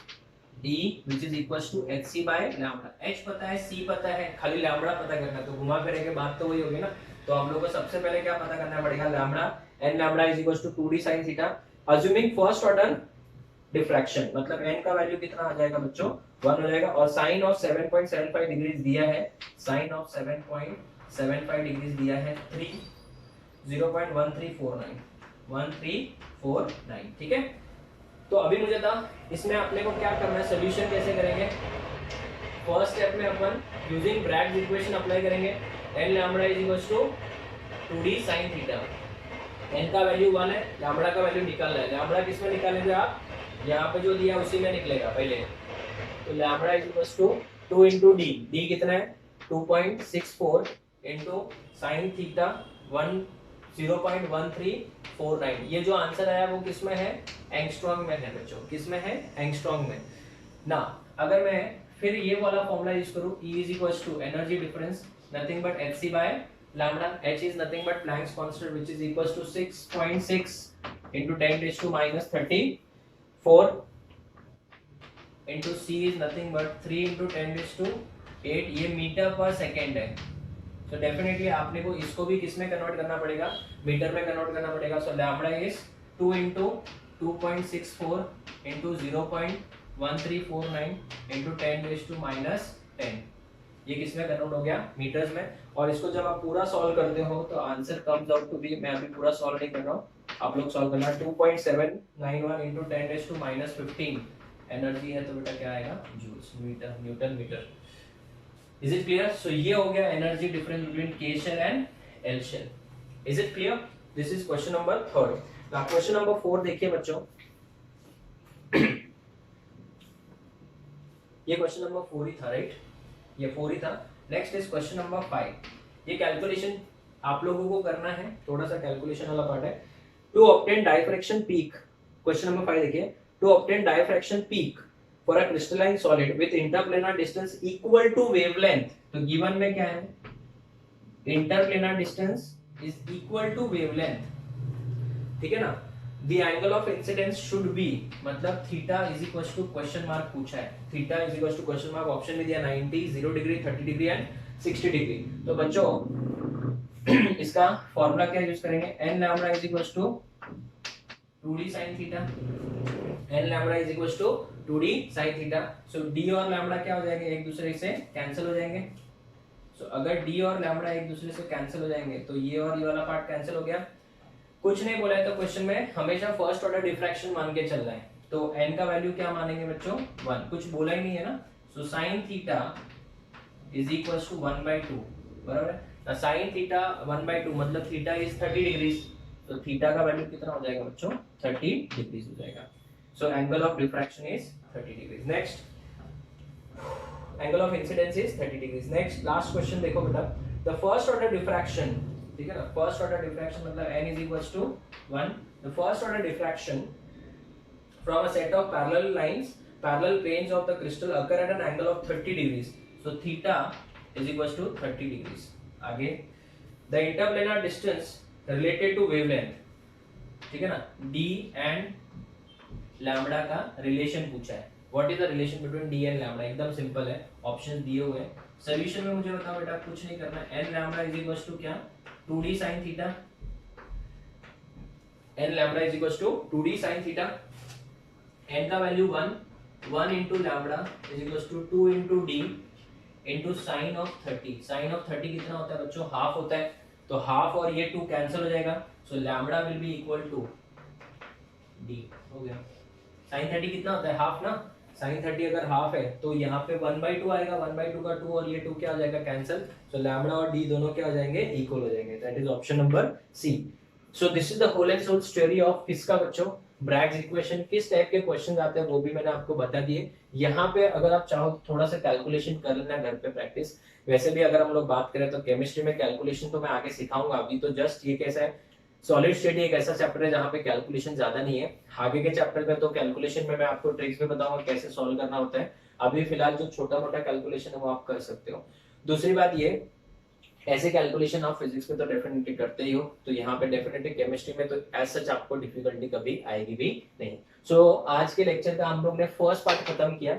E which is equals to hc by lambda, h पता है, c पता है, खाली lambda पता करना, तो घुमा फिरे के बात तो वही होगी ना, तो हम लोग को सबसे पहले क्या पता करना पड़ेगा, lambda, n lambda is equals to 2d sin theta, assuming first order diffraction, मतलब n का वैल्यू कितना आ जाएगा बच्चों 1 हो जाएगा, और साइन ऑफ 7.75 डिग्रीज दिया है, साइन ऑफ 7.75 डिग्रीज दिया है 0.1349, ठीक है। तो अभी मुझे था इसमें अपने को क्या करना है, सोल्यूशन कैसे करेंगे, फर्स्ट स्टेप में अपन यूजिंग ब्रैग्स इक्वेशन अप्लाई करेंगे, n lambda is equals to 2d sin theta, n का वैल्यू 1 है, लैम्डा का वैल्यू निकालना है, लैम्डा किस में निकालेंगे आप, यहाँ पे जो दिया उसी में निकलेगा पहले, तो lambda is equals to 2 into d, d कितना है 2.64 इंटू साइन थीटा 1 0.1349। ये जो आंसर आया वो किस में है, एंगस्ट्रॉम में है बच्चों, किस में है, एंगस्ट्रॉम में ना। अगर मैं फिर ये वाला फॉर्मूला यूज करूं, E is equals to energy difference nothing but hc by lambda, h is nothing but Planck's constant which is equals to 6.6 into 10 raised to minus 34 into c is nothing but 3 into 10 raised to 8, ये metre पर second है। तो definitely आपने को इसको भी किस में कन्वर्ट करना पड़ेगा, मीटर में कन्वर्ट करना पड़ेगा। सो lambda is 2 into 2.64 into 0.1349 into 10 raised to minus 10, ये किस में कन्वर्ट हो गया, मीटर्स में। और इसको जब आप पूरा सॉल्व करते हो तो answer comes out to be, मैं अभी पूरा सॉल्व नहीं कर रहा हूँ, आप लोग सॉल्व करना, 2.791 into 10 raised to minus 15 energy है, तो बेटा क्या आएगा, joules, metre, newton metre. Is it clear? So ये हो गया energy difference between K shell and L shell. Is it clear? This is question number 3। Now question number 4 देखिए बच्चों, ये क्वेश्चन नंबर 4 ही था, राइट, ये 4 ही था। Next is question number 5। ये कैलकुलेशन आप लोगों को करना है, थोड़ा सा कैलकुलेशन वाला पार्ट है। To obtain diffraction peak, question number 5 देखिए, to obtain diffraction peak for a crystalline solid with interplanar distance equal to wavelength. तो गिवन में क्या है, interplanar distance is equal to wavelength, ठीक है ना। The angle of incidence should be, मतलब theta is equal to question mark पूछा है, theta is equal to question mark, option में दिया 90, 0 डिग्री, 30 डिग्री एंड 60 डिग्री। तो बच्चों इसका फॉर्मूला क्या यूज करेंगे, n lambda is equal to 2d sin theta, n lambda is equal to 2d sin theta. So d और lambda क्या हो जाएंगे, एक दूसरे से कैंसिल हो जाएंगे। सो अगर d और लैम्डा एक दूसरे से कैंसिल हो जाएंगे तो ये और ये वाला पार्ट कैंसिल हो गया। कुछ नहीं बोला है तो क्वेश्चन में हमेशा फर्स्ट ऑर्डर डिफ्रैक्शन मान के चल रहा है, तो n का वैल्यू क्या मानेंगे बच्चों, 1, कुछ बोला ही नहीं है ना। So sin theta is equal to 1/2, बराबर है। sin थीटा 1/2 मतलब थीटा इज 30 डिग्री, तो थीटा का वैल्यू कितना हो जाएगा बच्चों, 30 डिग्री हो जाएगा। So angle of diffraction is 30 degree. Next, angle of incidence is 30 degree. Next last question देखो बेटा, द फर्स्ट ऑर्डर डिफ्रैक्शन, ठीक है ना, फर्स्ट ऑर्डर डिफ्रैक्शन मतलब n is equals to 1, the first order diffraction from a set of parallel lines, parallel planes of the crystal occur at an angle of 30 degrees, so theta is equals to 30 degrees। आगे, the interplanar distance related to wavelength, ठीक है ना, d and lambda का relation पूछा है। What is the relation between d and lambda, एकदम simple है, option दिए हुए हैं। सॉल्यूशन में मुझे बताओ बेटा, कुछ नहीं करना है, n lambda is equals to क्या, 2d sin theta, n lambda is equals to 2d sin theta, n का value 1 into lambda is equals to 2 into d into sin of 30। sin of 30 कितना होता है बच्चों, हाफ होता है, तो half और ये 2 कैंसिल हो जाएगा, so lambda will be equal to d, हो गया। sin 30 कितना होता है, हाफ ना, sin 30 अगर हाफ है तो यहाँ पे 1/2 आएगा, 1/2 का 2 और ये 2 क्या हो जाएगा, कैंसिल, सो लैम्डा और d दोनों क्या हो जाएंगे, इक्वल हो जाएंगे। That is option number C. So this is the whole and sole story of किसका बच्चों, ब्रैग्स इक्वेशन। किस टाइप के क्वेश्चंस आते हैं वो भी मैंने आपको बता दिए। यहाँ पे अगर आप चाहो तो थोड़ा सा कैलकुलेशन कर लेना घर पे प्रैक्टिस। वैसे भी अगर हम लोग बात करें तो केमिस्ट्री में कैलकुलेशन तो मैं आगे सिखाऊंगा, अभी तो जस्ट ये कैसा है, सॉलिड स्टेट एक ऐसा चैप्टर है जहाँ पे कैलकुलेशन ज्यादा नहीं है। आगे के चैप्टर में तो कैलकुलेशन में मैं आपको ट्रिक्स भी बताऊंगा कैसे सॉल्व करना होता है। अभी फिलहाल जो छोटा मोटा कैलकुलेशन है वो आप कर सकते हो। दूसरी बात ये, ऐसे कैलकुलेशन आप फिजिक्स में तो डेफिनेटली करते ही हो, तो यहाँ पे डेफिनेटली केमिस्ट्री में तो एज सच आपको डिफिकल्टी कभी आएगी भी नहीं। सो आज के लेक्चर का हम लोग ने फर्स्ट पार्ट खत्म किया।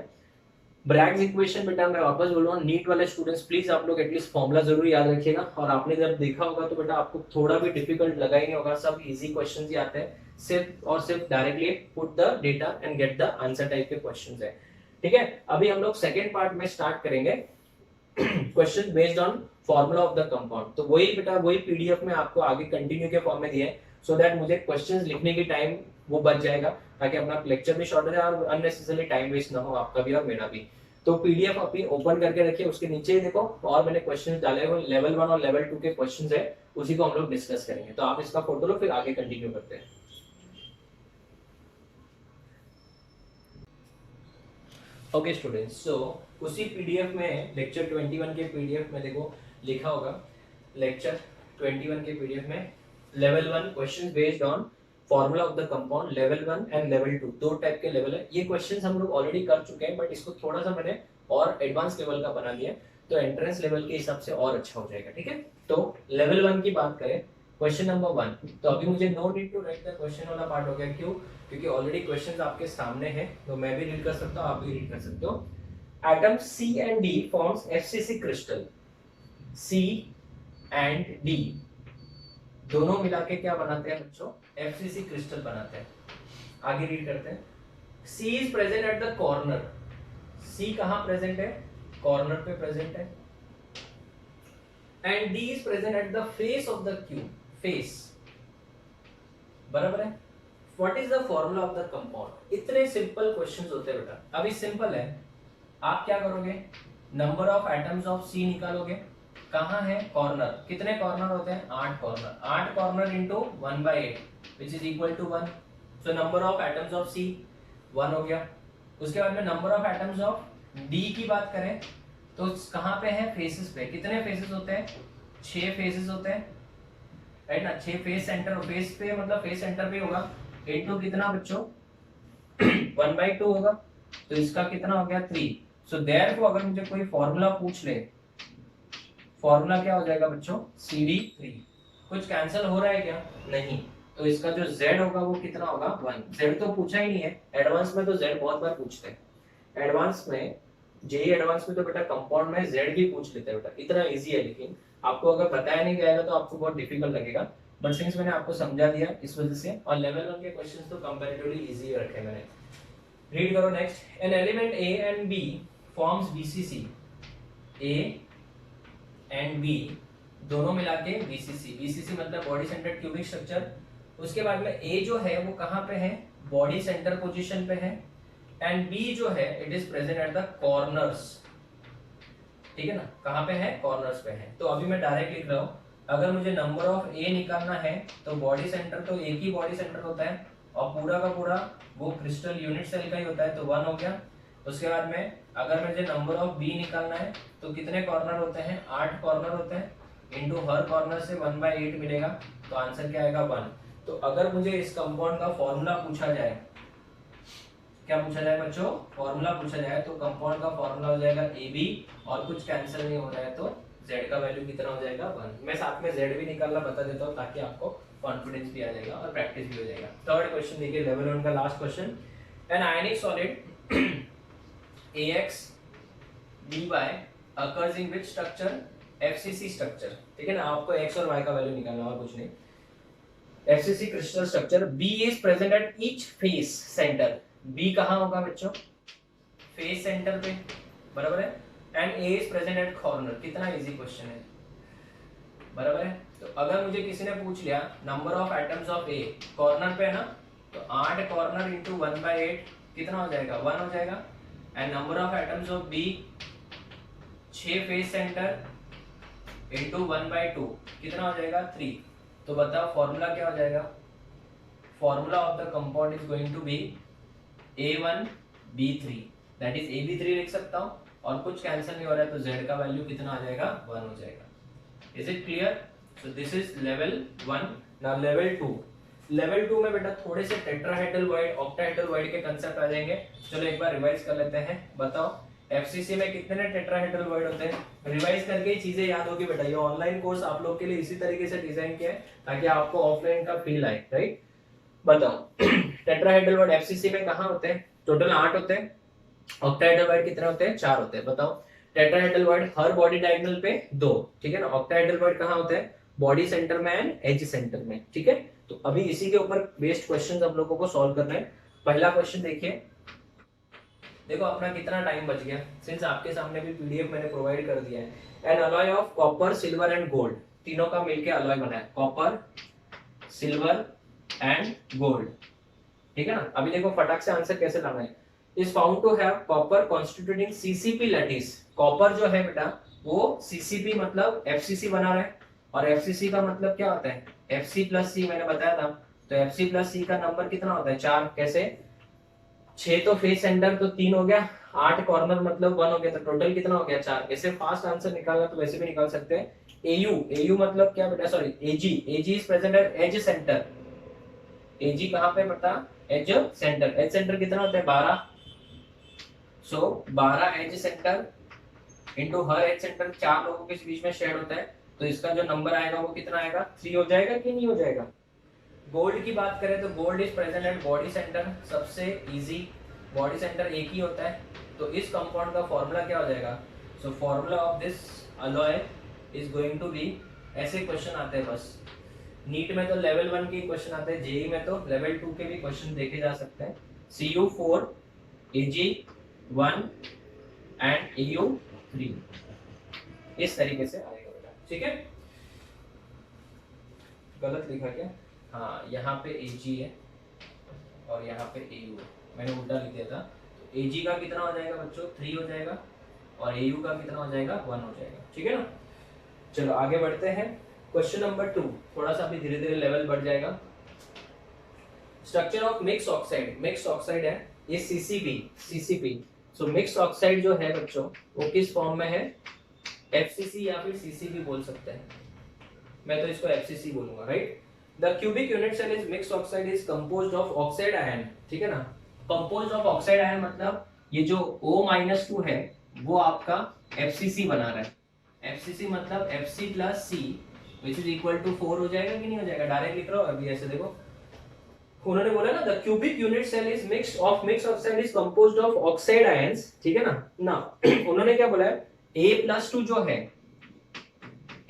ब्रैग्स इक्वेशन बेटा मैं वापस बोल रहा हूँ, नीट वाले स्टूडेंट्स प्लीज आप लोग एटलीस्ट फॉर्मूला जरूर याद रखिएगा, और आपने जब देखा होगा तो बेटा आपको थोड़ा भी डिफिकल्ट लगा ही नहीं होगा, सब इजी क्वेश्चन ही आते हैं, सिर्फ और सिर्फ directly put the data and get the answer type के क्वेश्चन है। ठीक है, अभी हम लोग सेकेंड पार्ट में स्टार्ट करेंगे question based on formula of the compound. तो वही बेटा वही पीडीएफ में आपको आगे कंटिन्यू के फॉर्म में दिया है, सो दैट मुझे क्वेश्चंस लिखने की टाइम वो बच जाएगा, ताकि अपना लेक्चर भी शॉर्ट हो जाए और अननेसेसरी टाइम वेस्ट ना हो आपका भी और मेरा भी। तो पीडीएफ अपनी ओपन करके रखिए, उसके नीचे ही देखो और मैंने क्वेश्चंस डाले हुए लेवल 1 और लेवल 2 के क्वेश्चंस है, उसी को हम लोग डिस्कस करेंगे। तो आप इसका फोटो लो, फिर आगे कंटिन्यू करते हैं। ओके स्टूडेंट्स, सो उसी पीडीएफ में लेक्चर 21 के पीडीएफ में देखो लिखा होगा, लेक्चर 21 के पीडीएफ में level 1 question based on formula of the compound, level 1 and level 2 दो टाइप के लेवल है। ये क्वेश्चंस हम लोग ऑलरेडी कर चुके हैं, बट इसको थोड़ा सा मैंने और एडवांस लेवल का बना दिया, तो एंट्रेंस लेवल के हिसाब से और अच्छा हो जाएगा। ठीक है, तो लेवल 1 की बात करें, क्वेश्चन नंबर 1, तो अभी मुझे no need to write the question वाला पार्ट हो गया। क्यों? क्योंकि ऑलरेडी क्वेश्चंस आपके सामने हैं, तो मैं भी रीड कर सकता हूँ, आप भी रीड कर सकते हो। Atom C and D forms FCC crystal। C and D दोनों मिला के क्या बनाते हैं बच्चों? FCC क्रिस्टल बनाते हैं। आगे रीड करते हैं। C is present at the corner। C कहाँ प्रेजेंट है? कॉर्नर पे प्रेजेंट है। And D is present at the face of the cube। Face, बराबर है। What is the formula of the compound? इतने सिंपल क्वेश्चंस होते हैं बेटा। अभी सिंपल है, आप क्या करोगे? Number of atoms of C निकालोगे। कहाँ है? कॉर्नर। कितने कॉर्नर होते हैं? 8 corner. 8 corner into 1/8 which is equal to 1। So number of atoms of C 1 हो गया। उसके बाद में number of atoms of D की बात करें तो कहाँ पे है? फेसेस पे। कितने फेसेस होते हैं? 6 फेसेस होते हैं, राइट ना। 6 फेस सेंटर, फेस पे मतलब फेस सेंटर पे होगा, इंटू कितना बच्चों? 1/2 होगा। तो इसका कितना हो गया? 3। सो देयरफॉर अगर मुझे कोई फॉर्मूला पूछ ले, फॉर्मूला क्या हो जाएगा बच्चों? CD3। कुछ कैंसिल हो रहा है क्या? नहीं। तो इसका जो Z होगा वो कितना होगा? 1। Z तो पूछा ही नहीं है, एडवांस में तो Z बहुत बार पूछते हैं। एडवांस में, जेई एडवांस में तो बेटा कंपाउंड में Z भी पूछ लेते हैं बेटा। इतना इजी है, लेकिन आपको अगर बताया नहीं जाएगा तो आपको बहुत डिफिकल्ट लगेगा, बट सिंस मैंने आपको समझा दिया इस वजह से। और लेवल 1 के क्वेश्चंस तो कंपैरेटिवली इजी रखे मैंने। रीड करो next. An element A and B forms BCC। A and B दोनों मिला के बीसीसी। बीसीसी मतलब बॉडी सेंटर्ड क्यूबिक स्ट्रक्चर। उसके बाद में ए जो है वो कहाँ पे है? बॉडी सेंटर पोजीशन पे है। एंड बी जो है it is present at the corners. ठीक है ना, कहाँ पे है? कॉर्नर्स पे है। तो अभी मैं डायरेक्ट लिख रहा हूँ, अगर मुझे नंबर ऑफ ए निकालना है तो बॉडी सेंटर तो एक ही बॉडी सेंटर होता है, और पूरा का पूरा वो क्रिस्टल यूनिट सेल का ही होता है, तो 1 हो गया। उसके बाद में अगर मुझे नंबर ऑफ बी निकालना है तो कितने कॉर्नर होते हैं? 8 कॉर्नर होते हैं, इंटू हर कॉर्नर से 1/8 मिलेगा, तो आंसर क्या आएगा? 1। तो अगर मुझे इस कंपाउंड का फॉर्मूला पूछा जाए, क्या पूछा जाए बच्चों? फॉर्मूला पूछा जाए, तो कंपाउंड का फॉर्मूला हो जाएगा AB, और कुछ कैंसिल नहीं हो रहा है तो Z का वैल्यू कितना हो जाएगा? 1। मैं साथ में Z भी निकालना बता देता हूँ ताकि आपको कॉन्फिडेंस भी आ जाएगा और प्रैक्टिस भी हो जाएगा। थर्ड क्वेश्चन देखिए, लेवल 1 का last question. An ionic solid AX dy occurs in which structure? FCC structure. ठीक है ना, आपको x और y का वैल्यू निकालना और कुछ नहीं। FCC crystal structure. B is present at each face center। B कहाँ होगा बच्चों? फेस सेंटर पे, बराबर है। And A is present at corner। कितना इजी क्वेश्चन है, बराबर है। तो अगर मुझे किसी ने पूछ लिया number of atoms of A, corner पे है ना, तो 8 कॉर्नर इंटू 1/8 कितना हो जाएगा? 1 हो जाएगा। And number of atoms of B 6 face centre into 1/2 कितना हो जाएगा? 3। तो बताओ फॉर्मूला क्या हो जाएगा? Formula of the compound is going to be A1B3, that is AB3 लिख सकता हूँ, और कुछ कैंसिल नहीं हो रहा है तो Z का वैल्यू कितना आ जाएगा? 1 हो जाएगा। Is it clear? So this is level 1। Now level 2। Level 2 में बेटा थोड़े से टेट्राहेड्रल वाइड, ऑक्टाहेड्रल वाइड के कंसेप्ट आ जाएंगे। चलो एक बार रिवाइज कर लेते हैं। बताओ FCC में कितने टेट्राहेड्रल वाइड होते हैं? रिवाइज करके ही चीजें याद होगी बेटा। ये ऑनलाइन कोर्स आप लोग के लिए इसी तरीके से डिजाइन किया है ताकि आपको ऑफलाइन का फील आए, राइट। बताओ टेट्राहेड्रल वाइड FCC में कहाँ होते हैं? टोटल 8 होते हैं। ऑक्टाहेड्रल वाइड कितने होते हैं? 4 होते हैं। बताओ टेट्राहेड्रल वाइड हर बॉडी डायगोनल पे 2, ठीक है ना। ऑक्टाहेड्रल वाइड कहाँ होते हैं? बॉडी सेंटर में एंड एज सेंटर में, ठीक है। तो अभी इसी के ऊपर बेस्ड क्वेश्चन हम लोगों को सॉल्व करना है। पहला क्वेश्चन देखिए, देखो अपना कितना टाइम बच गया, सिंस आपके सामने भी PDF मैंने प्रोवाइड कर दिया है। N alloy of copper, silver and gold, तीनों का मिलके अलॉय बना है, कॉपर, सिल्वर एंड गोल्ड, ठीक है ना। अभी देखो फटाक से आंसर कैसे लाना है। Is found to have copper constituting CCP lattice. Copper जो है बेटा वो CCP मतलब FCC बना रहा है, और FCC का मतलब क्या होता है? FC+C मैंने बताया था। तो FC+C का नंबर कितना होता है? 4। कैसे? 6 तो फेस सेंटर तो 3 हो गया, 8 कॉर्नर मतलब 1 हो गया, तो टोटल कितना हो गया 4। ऐसे फास्ट आंसर निकालना तो वैसे भी निकाल सकते हैं। एयू, एयू मतलब क्या बेटा, sorry AG, AG is present at edge centre. AG कहां पे पता, एज सेंटर। एज सेंटर कितना होता है 12, सो 12 एज सेंटर इनटू हर एज सेंटर 4 लोगों के बीच में शेयर होता है, तो इसका जो नंबर आएगा वो कितना आएगा, 3 हो जाएगा कि नहीं हो जाएगा। गोल्ड की बात करें तो gold is present at body centre, सबसे इजी, बॉडी सेंटर एक ही होता है, तो इस कंपाउंड का फॉर्मूला क्या हो जाएगा। So formula of this alloy is going to be, ऐसे क्वेश्चन आते हैं बस, नीट में तो लेवल 1 के क्वेश्चन आते हैं, जेई में तो लेवल 2 के भी क्वेश्चन देखे जा सकते हैं। Cu4 Ag1 एंड Au3, इस तरीके से आएगा बेटा, ठीक है। गलत लिखा क्या, हाँ यहाँ पे Ag है और यहाँ पे Au है, मैंने उल्टा लिख दिया था। तो Ag का कितना हो जाएगा बच्चों, 3 हो जाएगा, और Au का कितना हो जाएगा, 1 हो जाएगा, ठीक है ना। चलो आगे बढ़ते हैं, क्वेश्चन नंबर 2, थोड़ा सा अभी धीरे धीरे लेवल बढ़ जाएगा। Structure of mix oxide, mix oxide है ये सीसीपी, सीसीपी। सो मिक्स ऑक्साइड जो है बच्चों वो किस फॉर्म में है, एफसीसी या फिर सीसीपी बोल सकते हैं, मैं तो इसको एफसीसी बोलूंगा, right. The cubic unit cell is mix oxide is composed of oxide ion, ठीक है ना। कंपोज्ड ऑफ ऑक्साइड आयन मतलब ये जो O-2 है वो आपका एफसीसी बना रहा है, एफसीसी मतलब Fc plus c which is equal to 4 हो जाएगा कि नहीं हो जाएगा, डायरेक्ट लिख रहा हूं अभी, ऐसे देखो उन्होंने बोला ना, the cubic unit cell is mix oxide is composed of oxide ions, ठीक है ना उन्होंने क्या बोला है, A+2 जो है,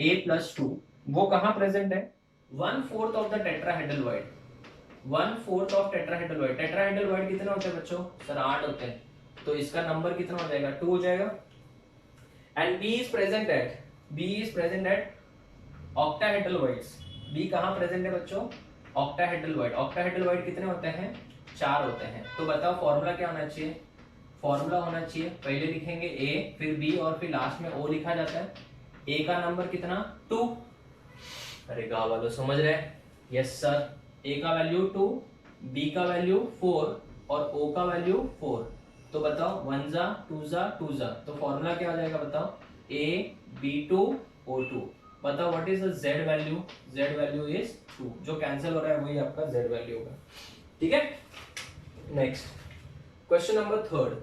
A+2 वो कहां प्रेजेंट है, 1/4 of the tetrahedral void, 1/4 of tetrahedral void. Tetrahedral void कितने होते हैं बच्चों, सर 8 होते हैं, तो इसका नंबर कितना हो जाएगा, 2 हो जाएगा। And B is present eight octahedral wides, B कहां प्रेजेंट है बच्चों, ऑक्टाहेड्रल वाइड। ऑक्टाहेड्रल वाइड कितने होते हैं, 4 होते हैं। तो बताओ फॉर्मूला क्या होना चाहिए, फॉर्मूला होना चाहिए, पहले लिखेंगे A फिर B और फिर लास्ट में O लिखा जाता है। A का नंबर कितना, 2, अरे गाँव वालों समझ रहे हैं, यस सर। A का वैल्यू 2, B का वैल्यू 4 और O का वैल्यू 4, तो बताओ 1 जा 2 जा 2 जा, तो फॉर्मूला क्या हो जाएगा बताओ, A B2O2। बताओ what is the Z value, Z value is 2, जो कैंसिल हो रहा है वही आपका Z वैल्यू होगा, ठीक है। नेक्स्ट क्वेश्चन नंबर 3,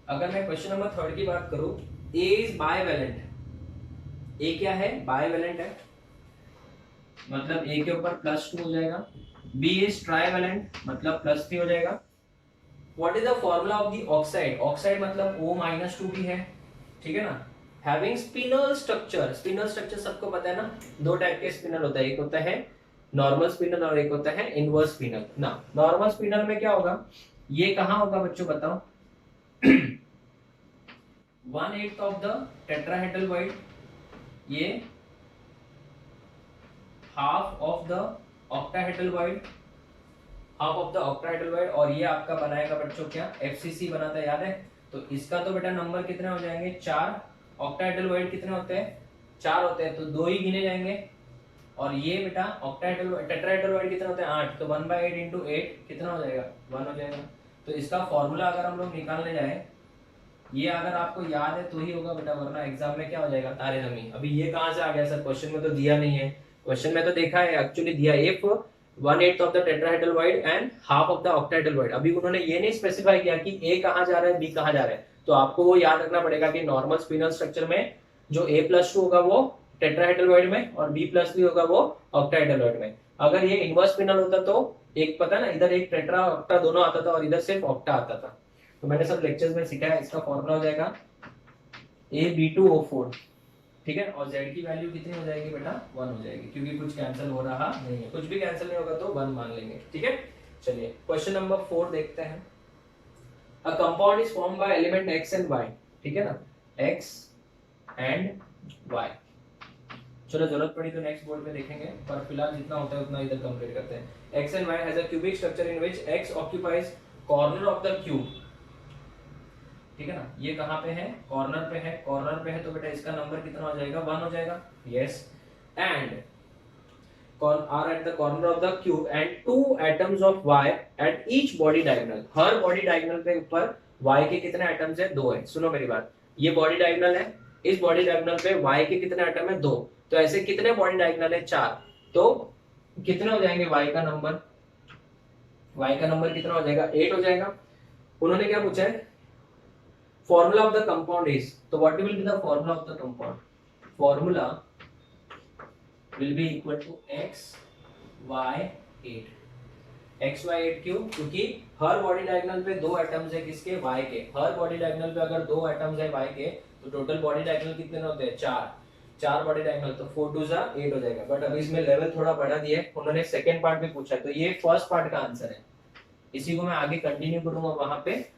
अगर मैं क्वेश्चन नंबर 3 की बात करूं, A इज बाइवेलेंट, A क्या है, बाइवेलेंट है, मतलब A के ऊपर +2 हो जाएगा। B इज ट्राइवेलेंट मतलब +3 हो जाएगा। What is the formula of the oxide, oxide मतलब O-2 भी है, ठीक है ना। Having spinel structure, spinel structure सबको पता है ना, दो टाइप के स्पिनल होता है, एक होता है नॉर्मल स्पिनल और एक होता है इनवर्स स्पिनल ना। नॉर्मल स्पिनल में क्या होगा, ये कहां होगा बच्चों बताओ, 1/8 ऑफ द टेट्राहेड्रल वाइड, ये half of the octahedral wide, half of the octahedral wide, और ये आपका बनाएगा बच्चों क्या, एफसीसी बनाता है, याद है। तो इसका तो बेटा नंबर कितने हो जाएंगे, 4। ऑक्टाहेड्रल वाइड कितने होते हैं, 4 होते हैं, तो 2 ही गिने जाएंगे। और ये बेटा ऑक्टाहेड्रल टेट्राहेड्रल वाइड कितने होते हैं, 8, तो 1/8 इंटू 8 कितना हो जाएगा, 1 हो जाएगा। तो इसका फॉर्मूला अगर हम लोग निकालने जाए, ये अगर आपको याद है तो ही होगा बेटा, वरना एग्जाम में क्या हो जाएगा, तारे जमीन। अभी ये कहां से आ गया सर, क्वेश्चन में तो दिया नहीं है, क्वेश्चन में तो देखा है एक्चुअली दिया, if 1/8 of the tetrahedral void and half of the octahedral wide. अभी उन्होंने ये नहीं स्पेसिफाई किया कि A कहां जा रहा है, B कहां जा रहा है, तो आपको वो याद रखना पड़ेगा कि नॉर्मल स्पिनल स्ट्रक्चर में जो A+2 होगा वो टेट्राहेड्रल वाइड में और B+3 होगा वो ऑक्टाहेड्रल वाइड में। अगर ये इनवर्स स्पिनल होता तो एक पता ना, इधर एक टेट्रा ऑक्टा दोनों आता था और इधर सिर्फ ऑक्टा आता था। तो मैंने सब लेक्चर्स में सिखाया, इसका फॉर्मूला हो जाएगा AB2O4, ठीक है। और Z की वैल्यू कितनी हो जाएगी बेटा, 1 हो जाएगी, क्योंकि कुछ कैंसिल हो रहा नहीं है, कुछ भी कैंसिल नहीं होगा तो 1 मान लेंगे, ठीक है। चलिए क्वेश्चन नंबर 4 देखते हैं। A compound is formed by element X and Y, ठीक है ना, X एंड Y। चलो जरूरत पड़ी तो नेक्स्ट बोर्ड में देखेंगे, पर फिलहाल जितना होता है उतना इधर कंप्लीट करते हैं। X and Y has a cubic structure in which X occupies corner of the cube, ठीक है ना। ये कहां पे है, कॉर्नर पे है, कॉर्नर पे है, तो बेटा इसका नंबर कितना हो जाएगा, 1 हो जाएगा, yes. And are at the corner of the cube and 2 atoms of y at each body diagonal. Her body diagonal पे ऊपर y के कितने atoms है? 2 है. सुनो मेरी बात, ये body diagonal है, इस body diagonal पे y के कितने atom है? 2. तो ऐसे कितने body diagonal है? 4. तो कितने हो जाएंगे y का नंबर? y का नंबर कितना हो जाएगा? 8 हो जाएगा. उन्होंने क्या पूछा है? Formula of the compound is, तो what will be the formula of the compound? Formula will be equal to x y 8. x y 8 क्यों? क्योंकि हर बॉडी डायगोनल पे 2 एटम्स है किसके? y के. हर बॉडी डायगोनल पे अगर 2 एटम्स है y के तो टोटल बॉडी डायगोनल कितने होते हैं? 4 बॉडी डायगोनल, तो 4 2 जा 8 हो जाएगा. बट अभी इसमें लेवल थोड़ा बढ़ा दिया है, उन्होंने सेकंड पार्ट भी पूछा, तो ये फर्स्ट पार्ट का आंसर है. इसी को मैं आगे कंटिन्यू करूंगा, वहां पे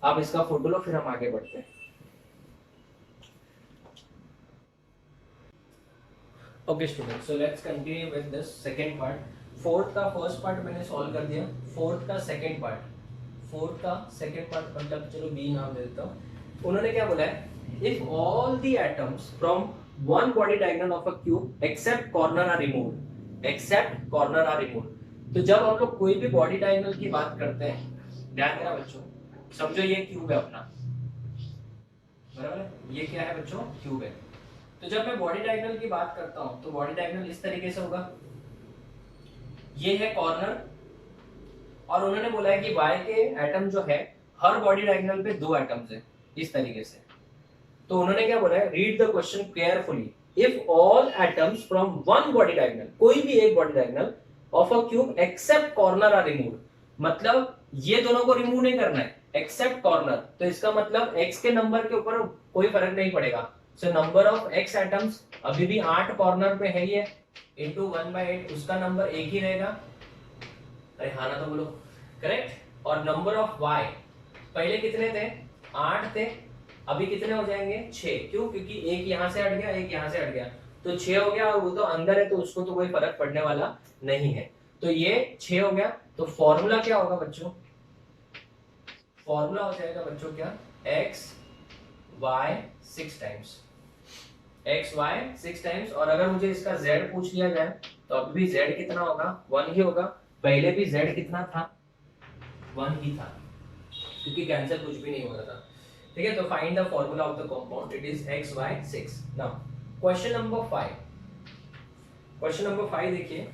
आप इसका फोटो लो, फिर हम आगे बढ़ते हैं. Okay student, so let's continue with this second part. Fourth का फर्स्ट पार्ट मैंने सॉल्व कर दिया, फोर्थ का सेकंड पार्ट मतलब चलो बी नाम दे देता हूँ. उन्होंने क्या बोला है? If all the atoms from one body diagonal of a cube except corner are removed. तो जब हम लोग कोई भी बॉडी डायगोनल की बात करते हैं, ध्यान देना बच्चों, समझो ये क्यूब है अपना, बराबर है? ये क्या है बच्चों? क्यूब है. तो जब मैं बॉडी डायगोनल की बात करता हूं तो बॉडी डायगोनल इस तरीके से होगा. ये है कॉर्नर, और उन्होंने बोला है कि y के एटम जो है हर बॉडी डायगोनल पे 2 एटम्स है, इस तरीके से. तो उन्होंने क्या बोला है? Read the question carefully. If all atoms from one body diagonal, कोई भी एक body diagonal of a cube except corner are removed, मतलब ये दोनों को रिमूव नहीं करना है, एक्सेप्ट कॉर्नर. तो इसका मतलब x के नंबर के ऊपर कोई फर्क नहीं पड़ेगा. सो नंबर ऑफ x एटम्स अभी भी 8 कॉर्नर पे है ये, इनटू 1/8, उसका नंबर एक ही रहेगा. अरे हाँ ना, तो बोलो करेक्ट. और नंबर ऑफ y पहले कितने थे? 8 थे, अभी कितने हो जाएंगे? 6. क्यों? क्योंकि एक यहाँ से हट गया, एक यहाँ से हट गया, तो 6 हो गया. और वो तो अंदर है तो उसको तो कोई फर्क पड़ने वाला नहीं है. तो ये 6 हो गया. तो फॉर्मूला क्या होगा बच्चों? फॉर्मूला हो जाएगा बच्चों क्या? x y 6 times, x y 6 times. और अगर मुझे इसका z पूछ लिया जाए तो अभी भी z कितना होगा? 1 ही होगा. पहले भी z कितना था? 1 ही था, क्योंकि कैंसिल कुछ भी नहीं हो रहा था. ठीक है, तो find the formula of the compound. It is x y 6. Now question number 5 देखिए.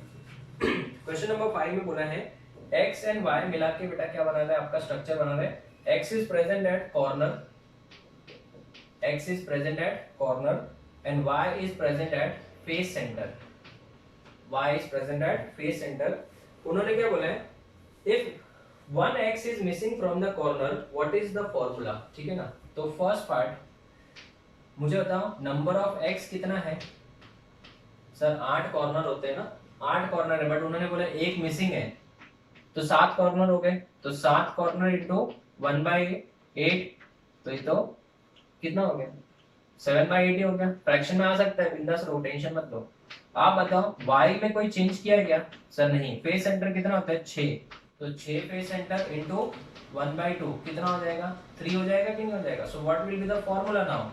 क्वेश्चन नंबर 5 में बोला है x एंड y मिला के बेटा क्या बना रहा है? आपका स्ट्रक्चर बना रहा है. x is present eight corner and y is present at face centre. उन्होंने क्या बोला है? If one x is missing from the corner, what is the formula? ठीक है ना. तो फर्स्ट पार्ट मुझे बताओ, नंबर ऑफ x कितना है? सर 8 कॉर्नर होते हैं ना, 8 कॉर्नर है, बट उन्होंने बोला एक मिसिंग है, तो 7 कॉर्नर हो गए. तो 7 कॉर्नर इंटू 1/8, तो ये तो कितना हो गया? 7/8 ही हो गया. फ्रैक्शन में आ सकता है, बिंदास रहो, टेंशन मत लो. आप बताओ y में कोई चेंज किया है क्या? सर नहीं. फेस सेंटर कितना होता है? 6. तो 6 फेस सेंटर इंटू 1/2 कितना हो जाएगा? 3 हो जाएगा कि नहीं हो जाएगा? So what will be the formula now?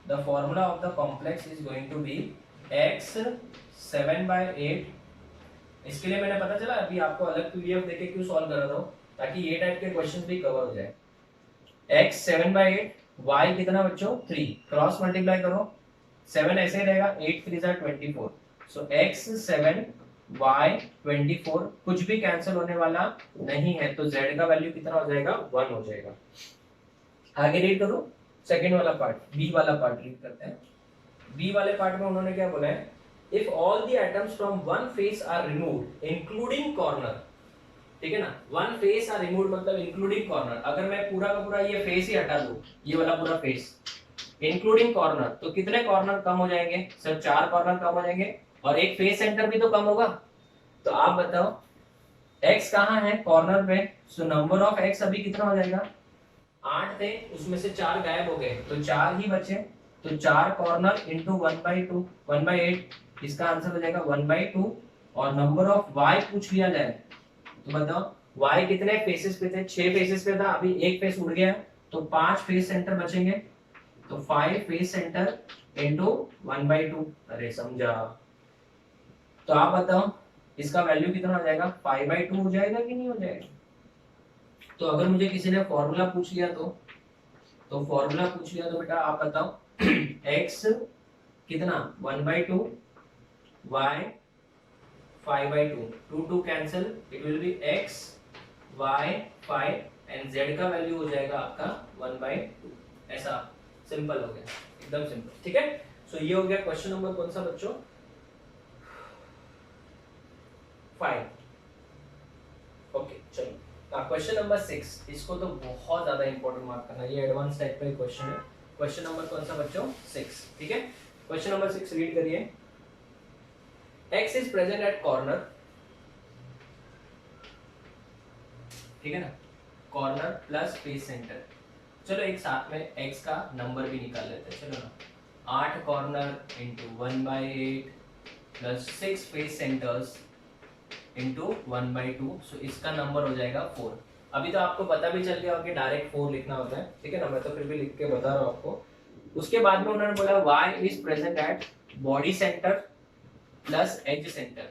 The formula of the complex is going to be x 7/8. इसके लिए मैंने पता चला अभी आपको अलग पीडीएफ देके क्यों सॉल्व कर रहा हूं, ताकि ये टाइप के क्वेश्चंस भी कवर हो जाए. x 7/8, y कितना बच्चों? 3. क्रॉस मल्टीप्लाई करो, 7 ऐसे ही रहेगा, 8 3 जा 24. सो x 7 y 24, कुछ भी कैंसिल होने वाला नहीं है, तो z का वैल्यू कितना हो जाएगा? 1 हो जाएगा. आगे रीड करो सेकंड वाला पार्ट, बी वाला पार्ट रीड करते हैं. बी वाले पार्ट में उन्होंने क्या बोला है? If all the atoms from one face are removed, including corner, ठीक है ना. one face are removed मतलब including corner. अगर मैं पूरा का पूरा ये फेस ही हटा दूं, ये वाला पूरा फेस, including corner, तो कितने कॉर्नर कम हो जाएंगे? सर 4 कॉर्नर कम हो जाएंगे, और एक फेस सेंटर भी तो कम होगा. तो आप बताओ x कहाँ है? कॉर्नर पे. सो नंबर ऑफ x अभी कितना हो जाएगा? 8 थे, उसमें से 4 गायब हो गए, तो 4 ही बचे. तो 4 कॉर्नर इंटू 1/8, इसका आंसर हो जाएगा 1/2. और नंबर ऑफ y पूछ लिया जाए तो बताओ y कितने फेसेस पे थे? 6 फेसेस पे था, अभी एक फेस उड़ गया, तो 5 फेस सेंटर बचेंगे. तो 5 फेस सेंटर इंटू 1/2. अरे समझा. तो आप बताओ इसका वैल्यू कितना हो जाएगा, 5/2 हो जाएगा कि नहीं हो जाएगा। तो अगर मुझे किसी ने फॉर्मूला पूछ लिया तो फॉर्मूला पूछ लिया तो बेटा आप बताओ x कितना 1/2, y 5/2, 2 cancel, it will B x y 5 and z का वैल्यू हो जाएगा आपका 1/2। ऐसा सिंपल हो गया, एकदम सिंपल। ठीक है, सो ये हो गया क्वेश्चन नंबर कौन सा बच्चों, 5। ओके चलो क्वेश्चन नंबर 6, इसको तो बहुत ज्यादा इंपॉर्टेंट मार्क करना, ये एडवांस टाइप का क्वेश्चन है। क्वेश्चन नंबर कौन सा बच्चों, 6। ठीक है, क्वेश्चन नंबर 6 रीड करिए। x is present eight corner, ठीक है ना, कॉर्नर प्लस फेस सेंटर। चलो एक साथ में x का नंबर भी निकाल लेते हैं, चलो ना, 8 corner into 1/8 plus 6 face centres into 1/2, सो इसका नंबर हो जाएगा 4। अभी तो आपको पता भी चल गया कि डायरेक्ट 4 लिखना होता है, ठीक है ना, मैं तो फिर भी लिख के बता रहा हूँ आपको। उसके बाद में उन्होंने बोला y is present at body centre plus edge centre,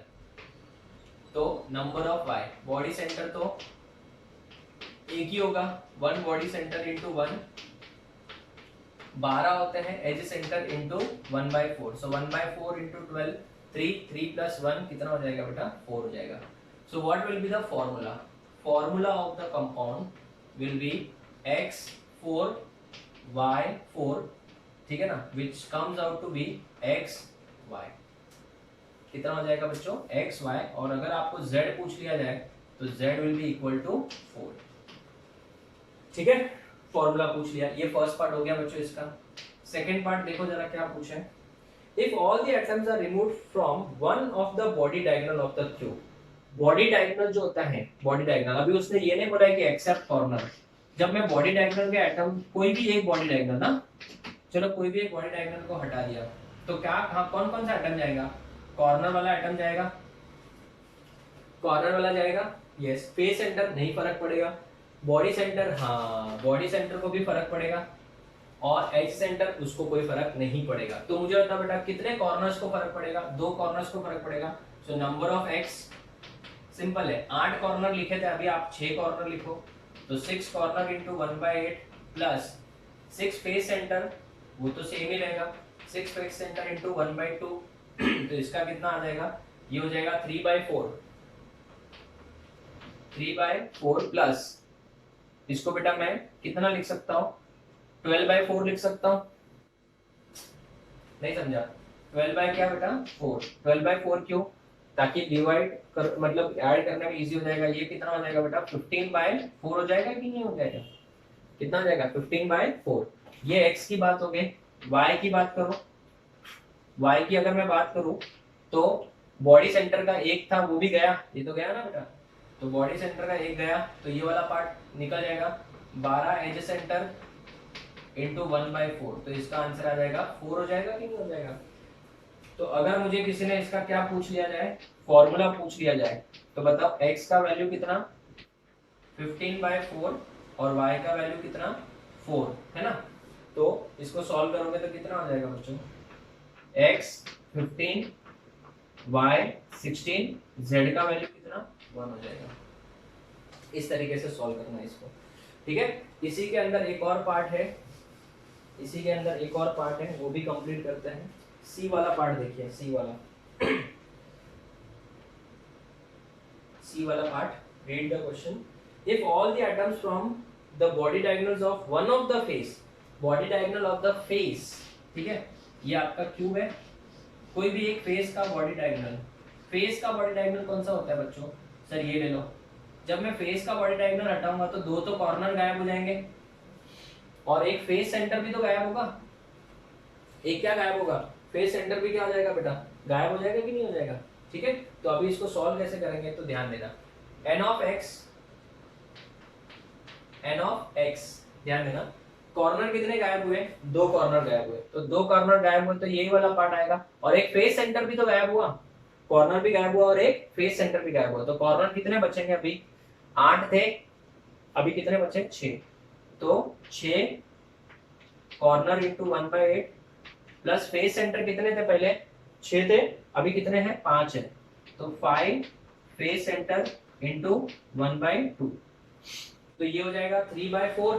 तो number of y, body centre तो एक ही होगा, 1 बॉडी सेंटर इंटू 1, 12 होते हैं एज सेंटर इंटू 1/4, सो 1/4 इंटू 12, 3 प्लस 1 कितना हो जाएगा बेटा, 4 हो जाएगा। So what will be the formula, formula of the compound will be x4 y4, ठीक है ना, which comes out to be xy। कितना हो जाएगा बच्चों, xy, और अगर आपको z पूछ लिया जाए तो z will be equal to 4। ठीक है, फॉर्मूला पूछ लिया, ये फर्स्ट पार्ट हो गया बच्चों इसका। सेकंड पार्ट देखो जरा क्या पूछा है, if all the atoms are removed from one of the body diagonal of the cube. Body diagonal जो होता है, बॉडी डायगोनल, अभी उसने ये नहीं बोला है कि एक्सेप्ट कॉर्नर। जब मैं बॉडी डायगोनल के एटम, कोई भी एक बॉडी डायगोनल ना, चलो कोई भी एक बॉडी डायगोनल को हटा दिया तो क्या, हाँ कौन कौन सा एटम जाएगा, कॉर्नर वाला एटम जाएगा, कॉर्नर वाला जाएगा, यस, फेस सेंटर नहीं फर्क पड़ेगा, बॉडी सेंटर, हाँ बॉडी सेंटर को भी फर्क पड़ेगा, और एज सेंटर उसको कोई फर्क नहीं पड़ेगा। तो मुझे बता बेटा कितने कॉर्नर्स को फर्क पड़ेगा, 2 कॉर्नर्स को फर्क पड़ेगा। सो नंबर ऑफ एक्स सिंपल है, 8 कॉर्नर लिखे थे, अभी आप 6 कॉर्नर लिखो, तो 6 corner into 1/8 plus 6 face centre, वो तो सेम ही रहेगा, 6 फेस सेंटर इंटू 1/2, तो इसका कितना आ जाएगा, ये हो जाएगा 3/4, 3/4 प्लस इसको बेटा मैं कितना लिख सकता हूँ, 12/4 लिख सकता हूँ, नहीं समझा, 12 बाय क्या बेटा 4, 12/4 क्यों, ताकि डिवाइड कर, मतलब ऐड करने में इजी हो जाएगा। ये कितना हो जाएगा बेटा 15/4 हो जाएगा कि नहीं हो जाएगा, कितना हो जाएगा 15/4। ये x की बात हो गई, y की बात करो, y की अगर मैं बात करूं तो बॉडी सेंटर का एक था वो भी गया, ये तो गया ना बेटा, तो बॉडी सेंटर का एक गया तो ये वाला पार्ट निकल जाएगा, 12 एज सेंटर इंटू 1/4, तो इसका आंसर आ जाएगा 4 हो जाएगा कि नहीं हो जाएगा। तो अगर मुझे किसी ने इसका क्या पूछ लिया जाए, फॉर्मूला पूछ लिया जाए, तो बताओ x का वैल्यू कितना 15/4 और y का वैल्यू कितना 4 है ना, तो इसको सॉल्व करोगे तो कितना हो जाएगा बच्चों, x 15 y 16, z का वैल्यू कितना 1 हो जाएगा। इस तरीके से सॉल्व करना है इसको, ठीक है। इसी के अंदर एक और पार्ट है, इसी के अंदर एक और पार्ट है, वो भी कंप्लीट करते हैं। सी वाला पार्ट देखिए, सी वाला part, read the question. If all the atoms from the body diagonals of one of the face, body diagonal of the face, ठीक है, ये आपका क्यूब है, कोई भी एक फेस का बॉडी डायगोनल, फेस का बॉडी डायगोनल कौन सा होता है बच्चों, सर ये ले लो। जब मैं फेस का बॉडी डायगोनल हटाऊंगा तो 2 तो कॉर्नर गायब हो जाएंगे और एक फेस सेंटर भी तो गायब होगा, एक क्या गायब होगा, फेस सेंटर भी क्या हो जाएगा बेटा, गायब हो जाएगा कि नहीं हो जाएगा, ठीक है। तो अभी इसको सॉल्व कैसे करेंगे तो ध्यान देना, n ऑफ x, ध्यान देना, कॉर्नर कितने गायब हुए, 2 कॉर्नर गायब हुए, तो 2 कॉर्नर गायब हुए तो यही वाला पार्ट आएगा, और एक फेस सेंटर भी तो गायब हुआ, कॉर्नर भी गायब हुआ और एक फेस सेंटर भी गायब हुआ, तो कॉर्नर कितने बचेंगे, अभी 8 थे, अभी कितने बचे 6, तो 6 corner into 1/8 plus face centre कितने थे, पहले 6 थे, अभी कितने हैं 5 है, तो 5 फेस सेंटर इंटू 1/2, तो ये हो जाएगा 3/4,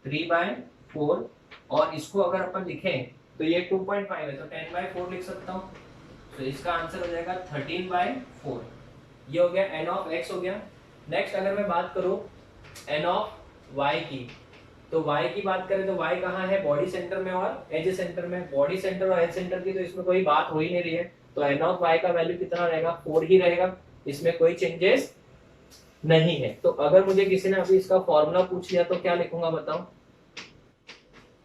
3/4। और इसको अगर अपन लिखें तो ये 2.5 है, तो 10/4 लिख सकता हूँ। तो इसका आंसर हो जाएगा 13/4। ये हो गया n ऑफ x हो गया। नेक्स्ट अगर मैं बात करूं n ऑफ y की, तो y की बात करें तो y कहाँ है, बॉडी सेंटर में और एज सेंटर में। बॉडी सेंटर और एज सेंटर की तो इसमें कोई बात हो ही नहीं रही है, तो n ऑफ y का वैल्यू कितना रहेगा, 4 ही रहेगा, इसमें कोई चेंजेस नहीं है। तो अगर मुझे किसी ने अभी इसका फॉर्मूला पूछ लिया तो क्या लिखूंगा बताओ।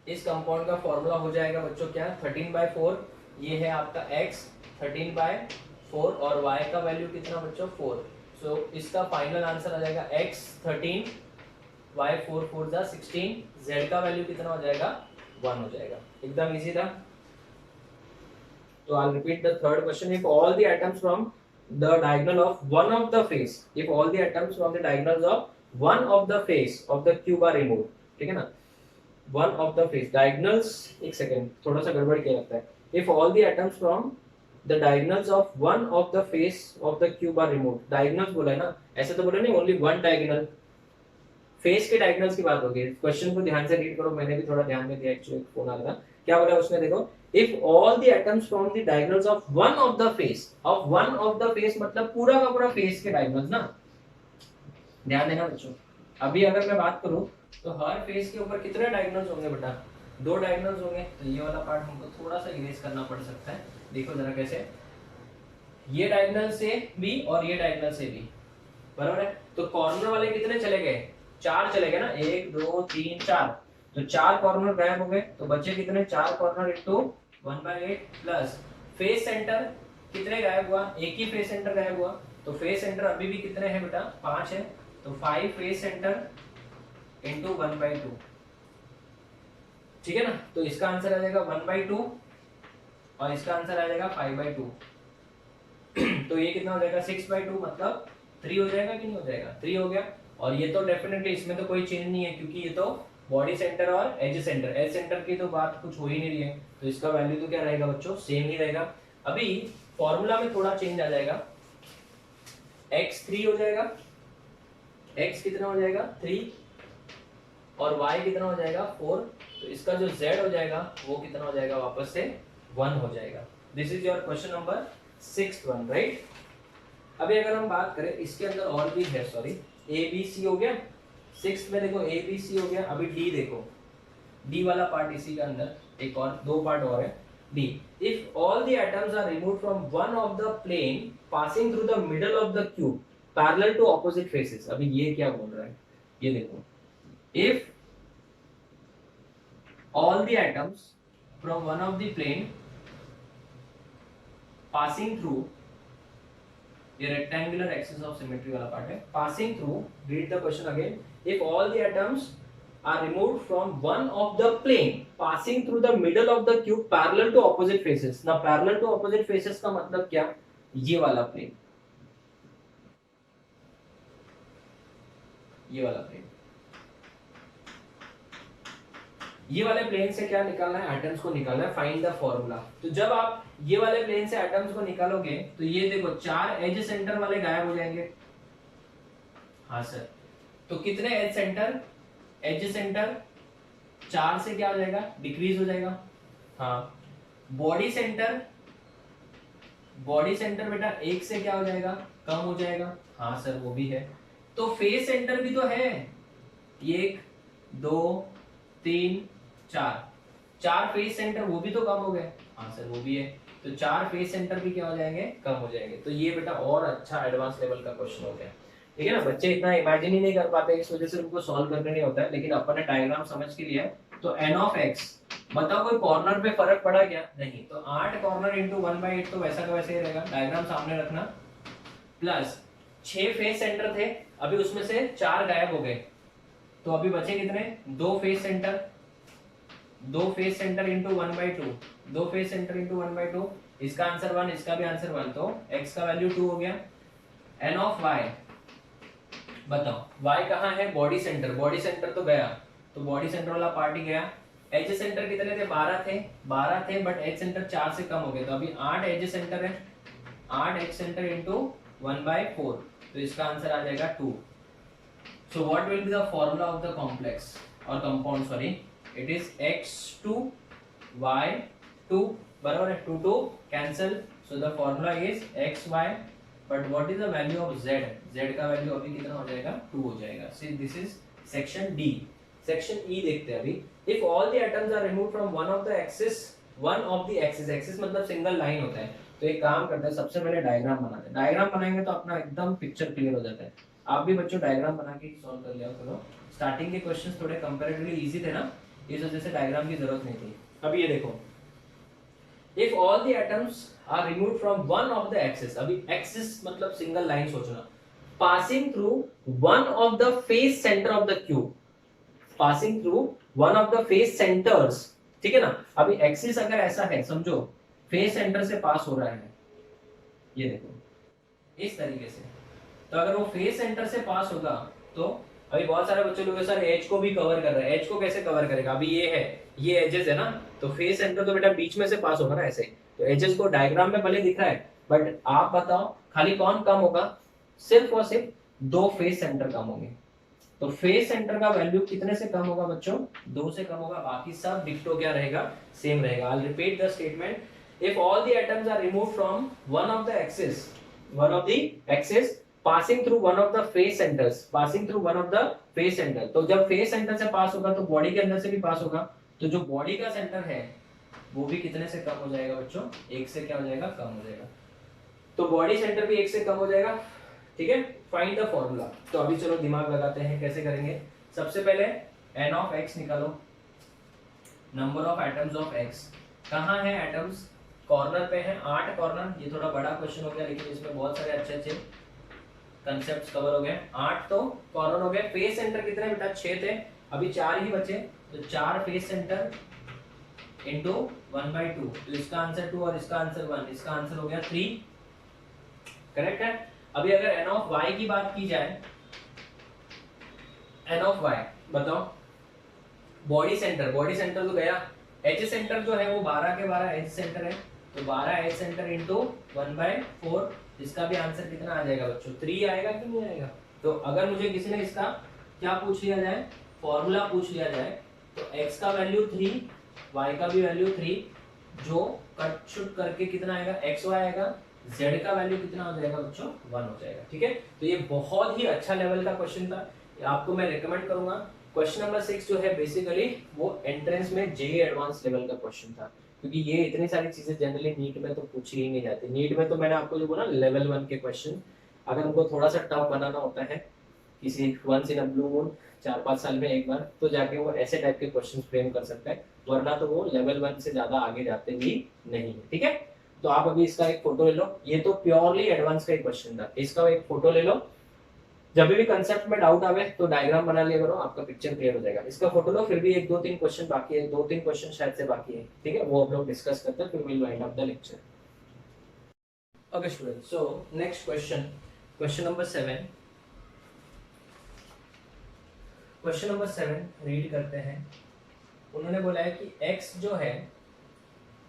इस कंपाउंड का फॉर्मूला हो जाएगा बच्चों क्या, 13/4, ये है आपका x 13/4 और y का वैल्यू कितना बच्चों 4। सो इसका फाइनल आंसर आ जाएगा x 13, y 4 4 जा 16, z का वैल्यू कितना हो जाएगा 1 हो जाएगा। एकदम इजी था। तो I'll repeat the third question. If all the atoms from the diagonal of one of the face, if all the atoms from the diagonals of one of the face of the cube are removed, ठीक है ना, one of the face diagonals, एक second थोड़ा सा गड़बड़ किया लगता है। If all the atoms from the diagonals of one of the face of the cube are removed, diagonals बोला है ना, ऐसे तो बोला नहीं only one diagonal, फेस के डायगोनल्स की बात होगी। क्वेश्चन को ध्यान से रीड करो, मैंने भी थोड़ा ध्यान में दिया, एक्चुअली फोन आ रहा था। क्या बोला उसने, देखो, if all the atoms from the diagonals of one of the face, of one of the face मतलब पूरा का पूरा फेस के डायगोनल्स ना, ध्यान देना बच्चों। अभी अगर मैं बात करूं तो हर फेस के ऊपर कितने डायगोनल्स होंगे बेटा, 2 डायगोनल्स होंगे। तो ये वाला पार्ट हमको थोड़ा सा इरेज करना पड़ सकता है। देखो जरा कैसे, ये डायगोनल से भी और ये डायगोनल से भी, बराबर है। तो कॉर्नर वाले कितने चले गए, 4 चले गए ना, 1 2 3 4, तो 4 कॉर्नर गायब हो गए, तो बचे कितने, 4 corner into 1/8 plus face centre कितने गायब हुआ, एक ही फेस सेंटर गायब हुआ, तो फेस सेंटर अभी भी कितने हैं बेटा, 5 है, तो 5 फेस सेंटर इनटू 1/2, ठीक है ना। तो इसका आंसर आ जाएगा 1/2 और इसका आंसर आ जाएगा 5/2। तो ये कितना हो जाएगा 6/2, मतलब 3 हो जाएगा कि नहीं हो जाएगा, 3 हो गया। और ये तो डेफिनेटली इसमें तो कोई चेंज नहीं है, क्योंकि ये तो बॉडी सेंटर और एज सेंटर, एज सेंटर की तो बात कुछ हो ही नहीं रही है, तो इसका वैल्यू तो क्या रहेगा बच्चों, सेम ही रहेगा। अभी फॉर्मूला में थोड़ा चेंज आ जाएगा, x 3 हो जाएगा, x कितना हो जाएगा 3 और y कितना हो जाएगा 4, तो इसका जो z हो जाएगा वो कितना हो जाएगा, वापस से 1 हो जाएगा। This is your question number 6th, right. अभी अगर हम बात करें इसके अंदर और भी है, सॉरी, ए बी सी हो गया, 6th में देखो ए बी सी हो गया। अभी डी देखो, डी वाला पार्ट इसी के अंदर एक और 2 पार्ट और है। D, if all the atoms are removed from one of the plane passing through the middle of the cube parallel to opposite faces. अभी ये क्या बोल रहा है, ये देखो, if all the atoms from one of the plane passing through, ये rectangular axis of symmetry वाला पार्ट है, passing through, read the question again, if all the atoms are removed from one of the plane passing through the middle of the cube parallel to opposite faces. ना parallel to opposite faces का मतलब क्या, ये वाला plane, ये वाला plane, ये वाले प्लेन से क्या निकालना है, एटम्स को निकालना है, फाइंड द फॉर्मूला। तो जब आप ये वाले प्लेन से एटम्स को निकालोगे तो ये देखो 4 एज सेंटर वाले गायब हो जाएंगे, हाँ सर। तो कितने एज सेंटर, एज सेंटर 4 से क्या हो जाएगा, डिक्रीज हो जाएगा, हाँ। बॉडी सेंटर, बॉडी सेंटर बेटा 1 से क्या हो जाएगा, कम हो जाएगा, हाँ सर वो भी है। तो फेस सेंटर भी तो है, 1 2 3 4 फेस सेंटर वो भी तो कम हो गए, हाँ सर वो भी है। तो 4 फेस सेंटर भी क्या हो जाएंगे, कम हो जाएंगे। तो ये बेटा और अच्छा एडवांस लेवल का क्वेश्चन हो गया, ठीक है ना। बच्चे इतना इमेजिन ही नहीं कर पाते, इस वजह से उनको सॉल्व करने नहीं होता है, लेकिन अपन ने डायग्राम समझ के लिया है। तो n ऑफ x, बताओ कोई कॉर्नर पे फर्क पड़ा क्या, नहीं। तो 8 कॉर्नर इंटू 1/8 तो वैसा का वैसे ही रहेगा, डायग्राम सामने रखना, प्लस 6 फेस सेंटर थे, अभी उसमें से 4 गायब हो गए, तो अभी बचे कितने, 2 face centre, 2 face centre into 1/2, 2 face centre into 1/2, इसका आंसर 1, इसका भी आंसर 1, तो x का वैल्यू 2 हो गया। n ऑफ y, बताओ y कहाँ है, बॉडी सेंटर, बॉडी सेंटर तो गया, तो बॉडी सेंटर वाला पार्ट ही गया। एज सेंटर कितने थे, 12 थे, 12 थे, बट एज सेंटर 4 से कम हो गए, तो अभी 8 एज सेंटर है, 8 H सेंटर इंटू 1/4, तो इसका आंसर आ जाएगा 2। So what will be the formula of the complex और compound, sorry, it is x2y2, बराबर है, 2 2 cancel, so the formula is xy, but what is the value of z, z का value अभी कितना हो जाएगा, 2 हो जाएगा। See this is section D. Section E देखते हैं अभी। If all the atoms are removed from one of the axis, one of the axis, axis मतलब सिंगल लाइन होता है, तो एक काम करते हैं, सबसे पहले डायग्राम बनाते हैं। डायग्राम बनाएंगे तो अपना एकदम पिक्चर क्लियर हो जाता है। आप भी बच्चों डायग्राम बना के सॉल्व कर लिया करो। स्टार्टिंग के क्वेश्चंस थोड़े कंपैरेटिवली इजी थे ना, इस वजह से डायग्राम की जरूरत नहीं थी। अब ये देखो, if all the atoms are removed from one of the axis, अभी एक्सिस मतलब सिंगल लाइन सोचना, passing through one of the face centre of the cube, passing through one of the face centres, ठीक है ना। अभी axis अगर ऐसा है, समझो फेस सेंटर से पास हो रहा है, ये देखो इस तरीके से, तो अगर वो फेस सेंटर से पास होगा तो अभी बहुत सारे बच्चे लोग सर एज को भी कवर कर रहे हैं, एज को कैसे कवर करेगा, अभी ये है, ये एजेस है ना, तो फेस सेंटर तो बेटा बीच में से पास होगा ना ऐसे, तो एजेस को डायग्राम में भले दिख रहा है, बट आप बताओ खाली कौन कम होगा, सिर्फ और सिर्फ 2 फेस सेंटर कम होंगे। तो फेस सेंटर का वैल्यू कितने से कम होगा बच्चों, 2 से कम होगा, बाकी सब डिक्टो क्या रहेगा, सेम रहेगा। I will repeat the statement, if all the atoms are removed from one of the axis passing through one of the face centers, passing through one of the face center, तो जब face centre से पास होगा तो body के अंदर से भी पास होगा, तो जो बॉडी का सेंटर है वो भी कितने से कम हो जाएगा बच्चों, 1 से क्या हो जाएगा, कम हो जाएगा। तो बॉडी सेंटर भी 1 से कम हो जाएगा, ठीक है। फाइंड द फॉर्मूला, तो अभी चलो दिमाग लगाते हैं, कैसे करेंगे। सबसे पहले n ऑफ x निकालो, number of atoms of x, कहाँ है एटम्स, कॉर्नर पे है, 8 कॉर्नर। ये थोड़ा बड़ा क्वेश्चन हो गया, लेकिन इसमें बहुत सारे अच्छे अच्छे कंसेप्ट्स कवर हो गए। 8 तो कॉर्नर हो गए। फेस सेंटर कितने बेटा, 6 थे, अभी 4 ही बचे, तो 4 फेस सेंटर इनटू 1/2, तो इसका आंसर 2 और इसका आंसर 1, इसका आंसर हो गया 3, करेक्ट है। अभी अगर n ऑफ y की बात की जाए, n ऑफ y बताओ, बॉडी सेंटर, बॉडी सेंटर तो गया, एज सेंटर जो है वो 12 के 12 एज सेंटर है, तो 12 एज सेंटर इंटू 1/4, इसका भी आंसर कितना आ जाएगा बच्चों, 3 आएगा कि नहीं आएगा। तो अगर मुझे किसी ने इसका क्या पूछ लिया जाए, फॉर्मूला पूछ लिया जाए, तो x का वैल्यू 3, y का भी वैल्यू 3, जो कट शुट करके कितना आएगा, xy आएगा, z का वैल्यू कितना हो जाएगा बच्चों, 1 हो जाएगा, ठीक है। तो ये बहुत ही अच्छा लेवल का क्वेश्चन था, आपको मैं रिकमेंड करूंगा। क्वेश्चन नंबर 6 जो है बेसिकली वो एंट्रेंस में जेईई एडवांस लेवल का क्वेश्चन था, क्योंकि ये इतनी सारी चीजें जनरली नीट में तो पूछी ही नहीं जाती। नीट में तो मैंने आपको जो बोला लेवल 1 के क्वेश्चन, अगर उनको थोड़ा सा टफ बनाना होता है किसी once in a blue moon 4-5 साल में एक बार, तो जाके वो ऐसे टाइप के क्वेश्चन फ्रेम कर सकता है, वरना तो वो लेवल 1 से ज्यादा आगे जाते भी नहीं है, ठीक है। तो आप अभी इसका एक फोटो ले लो, ये तो प्योरली एडवांस का एक क्वेश्चन था, इसका एक फोटो ले लो। जब भी कंसेप्ट में डाउट आवे तो डायग्राम बना लिया करो, आपका पिक्चर क्लियर हो जाएगा। इसका फोटो लो, फिर भी 1-2-3 क्वेश्चन बाकी है, 2-3 क्वेश्चन शायद से बाकी है, ठीक है, वो हम लोग डिस्कस करते हैं, फिर will wind up the lecture. Okay students, so next question, question number 7, question number 7 read करते हैं। उन्होंने बोला है कि x जो है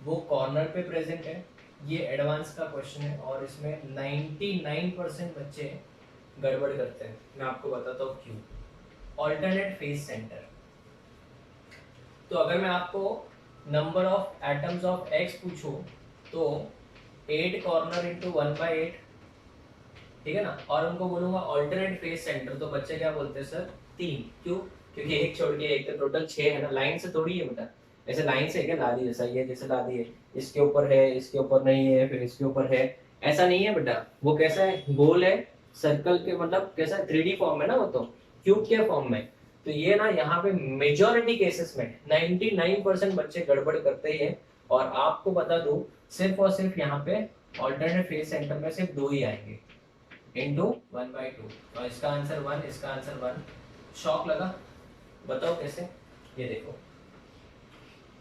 वो कॉर्नर पे प्रेजेंट है, ये एडवांस का क्वेश्चन है, और इसमें 99% बच्चे गड़बड़ करते हैं, मैं आपको बताता हूँ क्यों। ऑल्टरनेट फेस सेंटर, तो अगर मैं आपको number of atoms of x पूछूं तो 8 कॉर्नर इंटू 1/8, ठीक है ना, और उनको बोलूंगा ऑल्टरनेट फेस सेंटर, तो बच्चे क्या बोलते हैं सर, 3, क्यों, क्योंकि एक छोड़ के एक, तो टोटल 6 है ना, लाइन से थोड़ी है बेटा, ऐसे लाइन से है क्या, लादी जैसा, ये जैसे लादी है, इसके ऊपर है, इसके ऊपर नहीं है, फिर इसके ऊपर है, ऐसा नहीं है बेटा। वो कैसा है, गोल है, सर्कल के मतलब कैसा 3D फॉर्म है ना, वो तो क्यूब के फॉर्म में। तो ये ना यहाँ पे मेजॉरिटी केसेस में 99% बच्चे गड़बड़ करते हैं, और आपको बता दूं सिर्फ और सिर्फ यहाँ पे ऑल्टरनेट फेस सेंटर में सिर्फ 2 ही आएंगे इनटू 1/2, और इसका आंसर 1, इसका आंसर 1। शॉक लगा, बताओ कैसे, ये देखो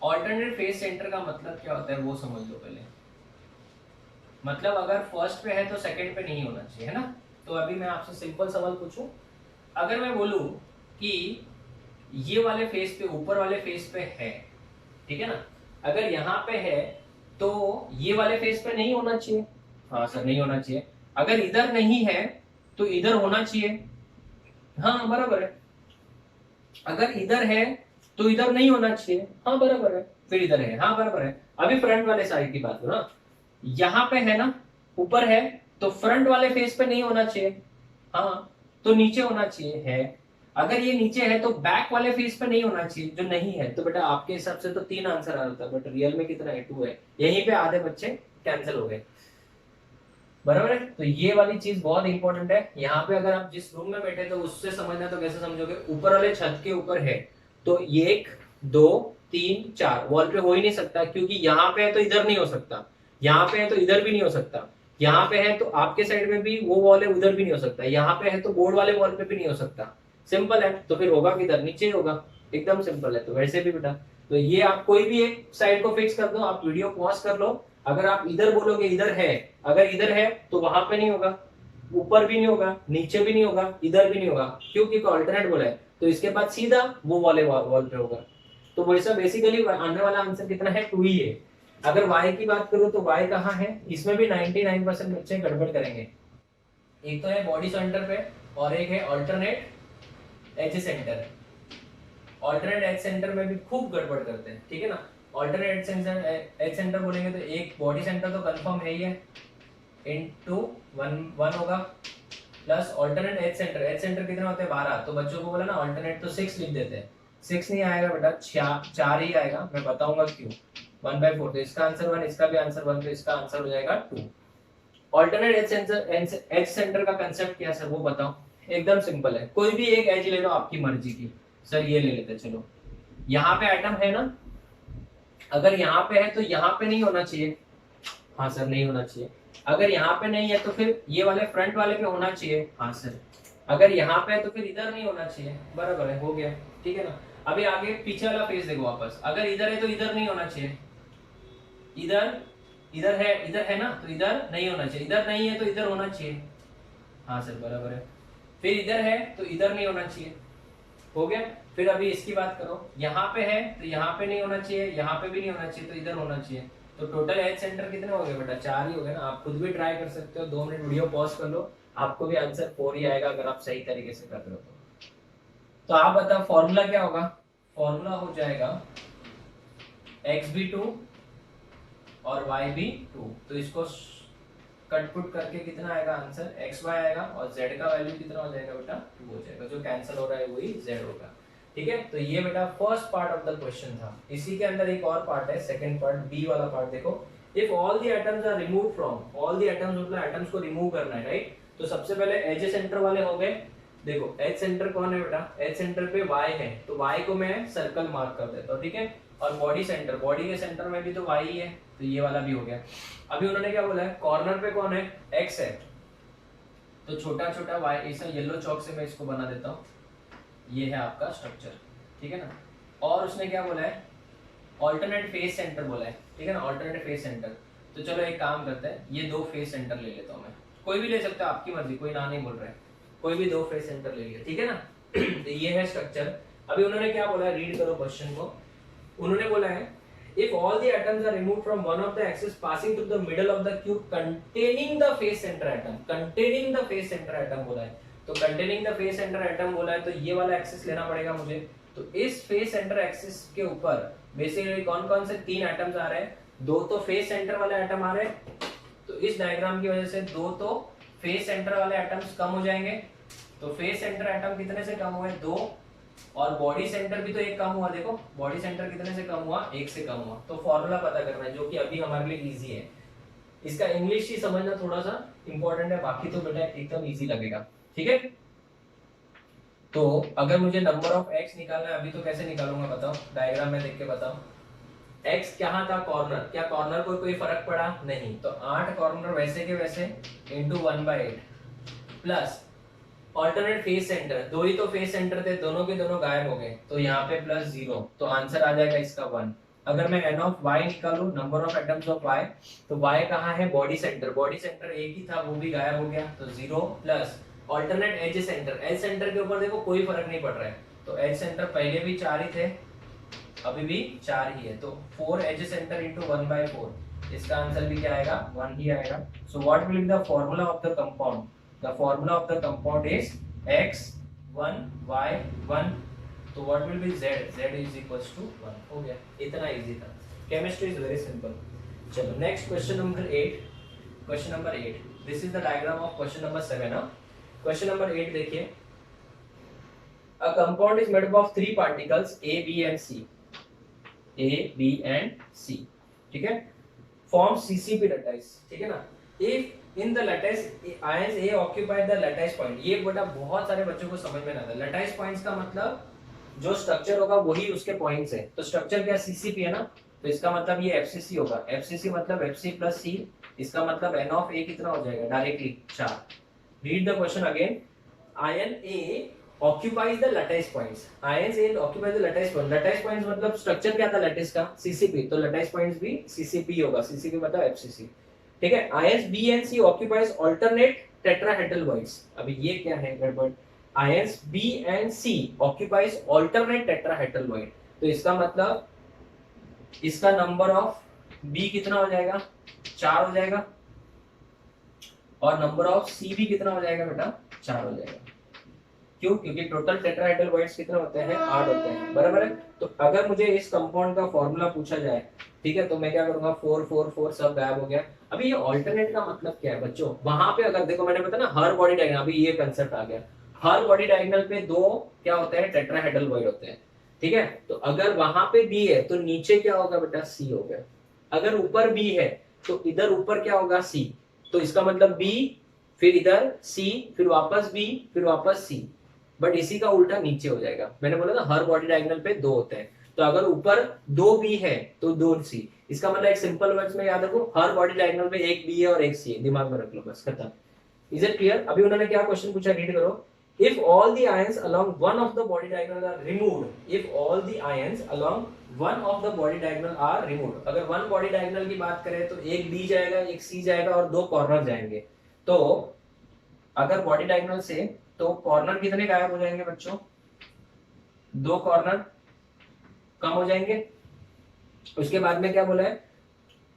ऑल्टरनेट फेस सेंटर का मतलब क्या होता है वो समझ लो पहले। मतलब अगर फर्स्ट पे है तो सेकंड पे नहीं होना चाहिए, है ना। तो अभी मैं आपसे सिंपल सवाल पूछूं, अगर मैं बोलूं कि ये वाले फेस पे, ऊपर वाले फेस पे है, ठीक है ना, अगर यहाँ पे है तो ये वाले फेस पे नहीं होना चाहिए, हाँ सर नहीं होना चाहिए। अगर इधर नहीं है तो इधर होना चाहिए। हाँ बराबर है। अगर इधर है तो इधर नहीं होना चाहिए। हाँ बराबर है। फिर इधर है। हाँ बराबर है। अभी फ्रंट वाले साइड की बात करो ना, यहाँ पे है ना, ऊपर है, तो फ्रंट वाले फेस पे नहीं होना चाहिए। हाँ तो नीचे होना चाहिए है। अगर ये नीचे है तो बैक वाले फेस पे नहीं होना चाहिए, जो नहीं है। तो बेटा आपके हिसाब से तो 3 आंसर आ रहा था, बट रियल में कितना है? 2 है। यहीं पे आधे बच्चे कैंसिल हो गए। बराबर है। तो ये वाली चीज बहुत इंपॉर्टेंट है। यहाँ पे अगर आप जिस रूम में बैठे तो उससे समझना, तो कैसे समझोगे? ऊपर वाले छत के ऊपर है तो ये 1 2 3 4 वॉल पे हो ही नहीं सकता, क्योंकि यहाँ पे है तो इधर नहीं हो सकता, यहाँ पे है तो इधर भी नहीं हो सकता, यहाँ पे है तो आपके साइड में भी वो वॉल है, उधर भी नहीं हो सकता, यहाँ पे है तो बोर्ड वाले वॉल पे भी नहीं हो सकता। सिंपल है। तो फिर होगा किधर? नीचे होगा। एकदम सिंपल है। तो वैसे भी बेटा, तो ये आप कोई भी एक साइड को फिक्स कर दो, आप वीडियो पॉज कर लो। अगर आप इधर बोलोगे इधर है, अगर इधर है तो वहां पे नहीं होगा, ऊपर भी नहीं होगा, नीचे भी नहीं होगा, इधर भी नहीं होगा, क्योंकि ऑल्टरनेट बोला है। तो इसके बाद सीधा वो वाले वॉल पे होगा। तो वैसा बेसिकली आने वाला आंसर कितना है? 2 ही है। अगर y की बात करूं तो y कहाँ है? इसमें भी 99% बच्चे गड़बड़ करेंगे। एक तो है बॉडी सेंटर पे और एक है alternate edge centre. Alternate edge centre में भी खूब गड़बड़ करते हैं, ठीक है ना। ऑल्टरनेट एज सेंटर बोलेंगे तो एक बॉडी सेंटर तो कंफर्म है ही है, इनटू 1 होगा, plus alternate edge centre. Edge centre कितने होते हैं? 12। तो बच्चों को बोला ना ऑल्टरनेट, तो 6 लिख देते हैं। 6 नहीं आएगा बेटा, 4 ही आएगा। मैं बताऊंगा क्यों। 1/4। तो इसका आंसर 1, इसका भी आंसर 1, तो इसका आंसर हो जाएगा 2। ऑल्टरनेट एज सेंटर का कंसेप्ट क्या सर, वो बताओ। एकदम सिंपल है। कोई भी एक एज ले लो आपकी मर्जी की। सर ये ले लेते, चलो यहाँ पे एटम है ना, अगर यहाँ पे है तो यहाँ पे नहीं होना चाहिए। हाँ सर नहीं होना चाहिए। अगर यहाँ पे नहीं है तो फिर ये वाले फ्रंट वाले पे होना चाहिए। हाँ सर। अगर यहाँ पे है तो फिर इधर नहीं होना चाहिए। बराबर है, हो गया। ठीक है ना। अभी आगे पीछे वाला फेस देखो वापस। अगर इधर है तो इधर नहीं होना चाहिए। इधर इधर है ना, तो इधर नहीं होना चाहिए। इधर नहीं है तो इधर होना चाहिए। हाँ सर बराबर है। फिर इधर है तो इधर नहीं होना चाहिए। हो गया। फिर अभी इसकी बात करो, यहाँ पे है तो यहाँ पे नहीं होना चाहिए, यहाँ पे भी नहीं होना चाहिए, तो इधर होना चाहिए। तो टोटल एज सेंटर कितने हो गए बेटा? 4 ही हो गए ना। आप खुद भी ट्राई कर सकते हो, 2 मिनट वीडियो पॉज कर लो, आपको भी आंसर 4 ही आएगा, अगर आप सही तरीके से कर रहे हो तो आप बताओ फॉर्मूला क्या होगा? फॉर्मूला हो जाएगा x भी 2 और y भी 2। तो इसको कटपुट करके कितना आएगा आंसर? xy आएगा, और z का वैल्यू कितना हो जाएगा बेटा? 2 हो जाएगा। जो कैंसिल हो रहा है वही z होगा। ठीक है। तो ये बेटा first part of the question था। इसी के अंदर एक और पार्ट है, सेकंड पार्ट, बी वाला पार्ट देखो। If all the atoms are removed from, all the atoms मतलब एटम्स को रिमूव करना है, राइट। तो सबसे पहले एज सेंटर वाले हो गए। देखो एज सेंटर कौन है बेटा? एज सेंटर पे y है, तो y को मैं सर्कल मार्क कर देता हूँ, ठीक है। और बॉडी सेंटर, बॉडी के सेंटर में भी तो y ही है, तो ये वाला भी हो गया। अभी उन्होंने क्या बोला है? कॉर्नर पे कौन है? x है, तो छोटा छोटा y, ऐसा येलो चौक से मैं इसको बना देता हूँ। ये है आपका स्ट्रक्चर, ठीक है ना। और उसने क्या बोला है? ऑल्टरनेट फेस सेंटर बोला है, ठीक है ना, ऑल्टरनेट फेस सेंटर। तो चलो एक काम करते हैं, ये 2 फेस सेंटर ले लेता हूँ मैं। कोई भी ले सकते हो, आपकी मर्जी, कोई ना नहीं बोल रहा है। कोई भी 2 फेस सेंटर ले लिया, ठीक है ना। तो ये है स्ट्रक्चर। अभी उन्होंने क्या बोला है? रीड करो क्वेश्चन को। उन्होंने बोला है if all the atoms are removed from one of the axis passing through the middle of the cube containing the face center atom, containing the face center atom बोला है। तो containing the face center atom बोला है, तो ये वाला axis लेना पड़ेगा मुझे। तो इस फेस सेंटर एक्सिस के ऊपर बेसिकली कौन कौन से 3 एटम्स आ रहे हैं? 2 तो फेस सेंटर वाले एटम आ रहे हैं, तो इस डायग्राम की वजह से 2 तो फेस सेंटर वाले एटम्स कम हो जाएंगे। तो फेस सेंटर एटम कितने से कम हुए? 2। और बॉडी सेंटर भी तो 1 कम हुआ। देखो बॉडी सेंटर कितने से कम हुआ? 1 से कम हुआ। तो फॉर्मूला पता करना है, जो कि अभी हमारे लिए इजी है। इसका इंग्लिश ही समझना थोड़ा सा इंपॉर्टेंट है, बाकी तो बेटा एकदम इजी लगेगा, ठीक है। तो अगर मुझे नंबर ऑफ x निकालना है, अभी तो कैसे निकालूंगा बताओ? डायग्राम में देख के बताओ। x कहाँ था? कॉर्नर। क्या कॉर्नर को कोई फर्क पड़ा? नहीं। तो 8 कॉर्नर वैसे के वैसे into 1/8 plus alternate face centre, 2 ही तो फेस सेंटर थे, दोनों के दोनों गायब हो गए, तो यहाँ पे प्लस 0, तो आंसर आ जाएगा इसका 1। अगर मैं n ऑफ y निकालू, number of atoms of y, तो y कहाँ है? Body centre. बॉडी सेंटर एक ही था, वो भी गायब हो गया, तो 0 plus alternate edge centre. Edge centre के ऊपर देखो कोई फर्क नहीं पड़ रहा है, तो एज सेंटर पहले भी 4 ही थे, अभी भी 4 ही है, तो 4 एज सेंटर इंटू 1/4 इसका आंसर भी क्या आएगा, 1 ही आएगा। So what will be the formula of the compound, the formula of the compound is x1 y1, तो what will be z, z is equals to 1। हो गया, इतना इजी था। Chemistry is very simple. चलो next question number 8। Question number 8, this is the diagram of question number 7। Question number 8 देखिए, a compound is made up of 3 particles A, B and C, A, B and C, ठीक है, form CCP lattice, ठीक है ना। if in the lattice ions A occupy the lattice point, ये बेटा बहुत सारे बच्चों को समझ में ना आता। lattice points का मतलब जो स्ट्रक्चर होगा वही उसके पॉइंट्स है, तो स्ट्रक्चर क्या CCP है ना, तो इसका मतलब ये FCC होगा। FCC मतलब FC plus C, इसका मतलब N of A कितना हो जाएगा directly 4। Read the question again, ion A occupies the lattice points, ions A occupies the lattice point, lattice points मतलब स्ट्रक्चर क्या था lattice का, CCP, तो lattice points भी CCP होगा, CCP मतलब FCC, ठीक है। ions B and C occupies alternate tetrahedral voids, अभी ये क्या है गड़बड़, ions B and C occupies alternate tetrahedral void, तो इसका मतलब इसका नंबर ऑफ B कितना हो जाएगा, 4 हो जाएगा, और नंबर ऑफ C भी कितना हो जाएगा बेटा, 4 हो जाएगा। क्यों, क्योंकि टोटल टेट्राहेड्रल वॉइड्स कितने होते हैं, 8 होते हैं, बराबर है। तो अगर मुझे इस कंपाउंड का फॉर्मूला पूछा जाए, ठीक है, तो मैं क्या करूंगा, 4 4 4 सब गायब हो गया। अभी ये ऑल्टरनेट का मतलब क्या है बच्चों, वहां पे अगर देखो मैंने बताया ना हर बॉडी डायग्राम, अभी ये कंसेप्ट आ गया, हर बॉडी डायग्राम पे 2 क्या होते हैं, टेट्राहेड्रल वॉइड होते हैं, ठीक है। तो अगर वहां पे बी है तो नीचे क्या होगा बेटा, सी हो गया। अगर ऊपर बी है तो इधर ऊपर क्या होगा, सी, तो इसका मतलब बी, फिर इधर सी, फिर वापस बी, फिर वापस सी, बट इसी का उल्टा नीचे हो जाएगा। मैंने बोला ना हर बॉडी डायगोनल पे 2 होते हैं, तो अगर ऊपर 2 बी है तो 2 सी, इसका मतलब एक सिंपल वर्ड्स में याद रखो, हर बॉडी डायगोनल पे 1 बी है और 1 सी है, दिमाग में रख लो बस, खत्म। Is it clear. अभी उन्होंने क्या क्वेश्चन पूछा, रीड करो, if all the ions along one of the body diagonal are removed, if all the ions along one of the body diagonal are removed, अगर वन बॉडी डायगोनल की बात करें तो एक बी जाएगा, एक सी जाएगा और 2 कॉर्नर जाएंगे। तो अगर बॉडी डायगोनल से, तो कॉर्नर कितने गायब हो जाएंगे बच्चों, 2 कॉर्नर कम हो जाएंगे। उसके बाद में क्या बोला है,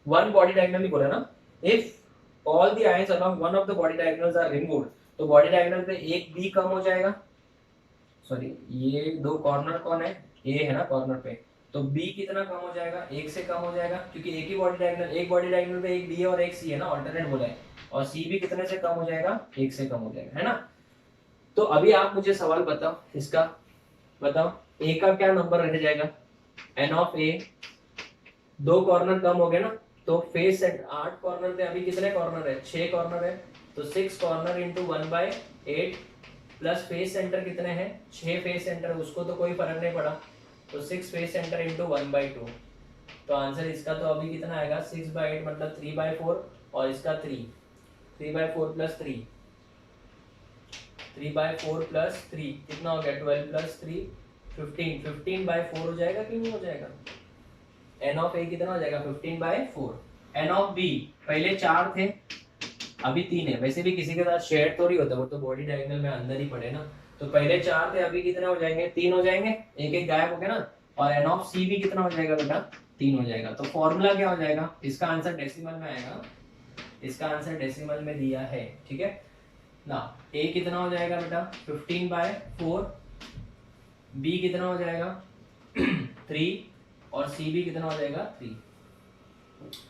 वन बॉडी डायगोनल ही बोला ना, if all the ions along one of the body diagonals are removed, तो बॉडी डायगोनल पे एक बी कम हो जाएगा, सॉरी ये 2 कॉर्नर कौन है, ए है ना कॉर्नर पे, तो बी कितना कम हो जाएगा, 1 से कम हो जाएगा, क्योंकि एक ही बॉडी डायगोनल, एक बॉडी डायगोनल पे एक बी है और एक सी है ना, अल्टरनेट बोला है, और सी भी कितने से कम हो जाएगा, 1 से कम हो जाएगा, है ना। तो अभी आप मुझे सवाल बताओ, इसका बताओ ए का क्या नंबर रह जाएगा, एन ऑफ ए, 2 कॉर्नर कम हो गए ना, तो फेस सेट 8 कॉर्नर थे, अभी कितने कॉर्नर है, 6 कॉर्नर है, तो 6 corner into 1/8 plus face centre कितने हैं, 6 फेस सेंटर, उसको तो कोई फर्क नहीं पड़ा, तो 6 फेस सेंटर इंटू 1/2, तो आंसर इसका तो अभी कितना आएगा, 6/8 मतलब 3/4, और इसका 3/4 प्लस 3/4 प्लस 3 कितना हो गया, 12 प्लस 3 15, 15/4 हो जाएगा कि नहीं हो जाएगा, एन ऑफ ए कितना हो जाएगा, 15/4। एन ऑफ बी पहले 4 थे, अभी 3 है, वैसे भी किसी के साथ शेयर तो नहीं होता, वो तो बॉडी डायगोनल में अंदर ही पड़े ना, तो पहले 4 थे, अभी कितने हो जाएंगे, 3 हो जाएंगे, एक एक गायब हो गया ना, और एन ऑफ सी भी कितना हो जाएगा बेटा, 3 हो जाएगा। तो फॉर्मूला क्या हो जाएगा, इसका आंसर डेसिमल में आएगा, इसका आंसर डेसिमल में दिया है, ठीक है ना। ए कितना हो जाएगा बेटा, 15/4, बी कितना हो जाएगा 3, और सी भी कितना हो जाएगा 3,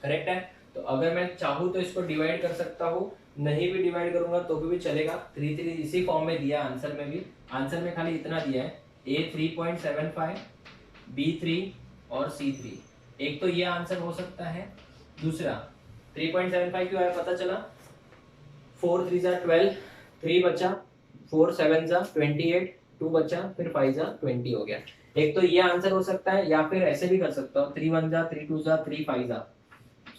करेक्ट है। तो अगर मैं चाहूँ तो इसको डिवाइड कर सकता हूँ, नहीं भी डिवाइड करूंगा तो भी चलेगा, 3 3 इसी फॉर्म में दिया आंसर में भी, आंसर में खाली इतना दिया है, ए 3.75, बी 3 और सी 3, एक तो ये आंसर हो सकता है, दूसरा 3.75 क्यों आया पता चला, 4 3 जा 12, 3 बचा, 4 7 जा 28, 2 बचा, फिर 5 जा 20 हो गया। एक तो ये आंसर हो सकता है, या फिर ऐसे भी कर सकता हूँ, 3 1 जा 3 2 जा 3 5 जा,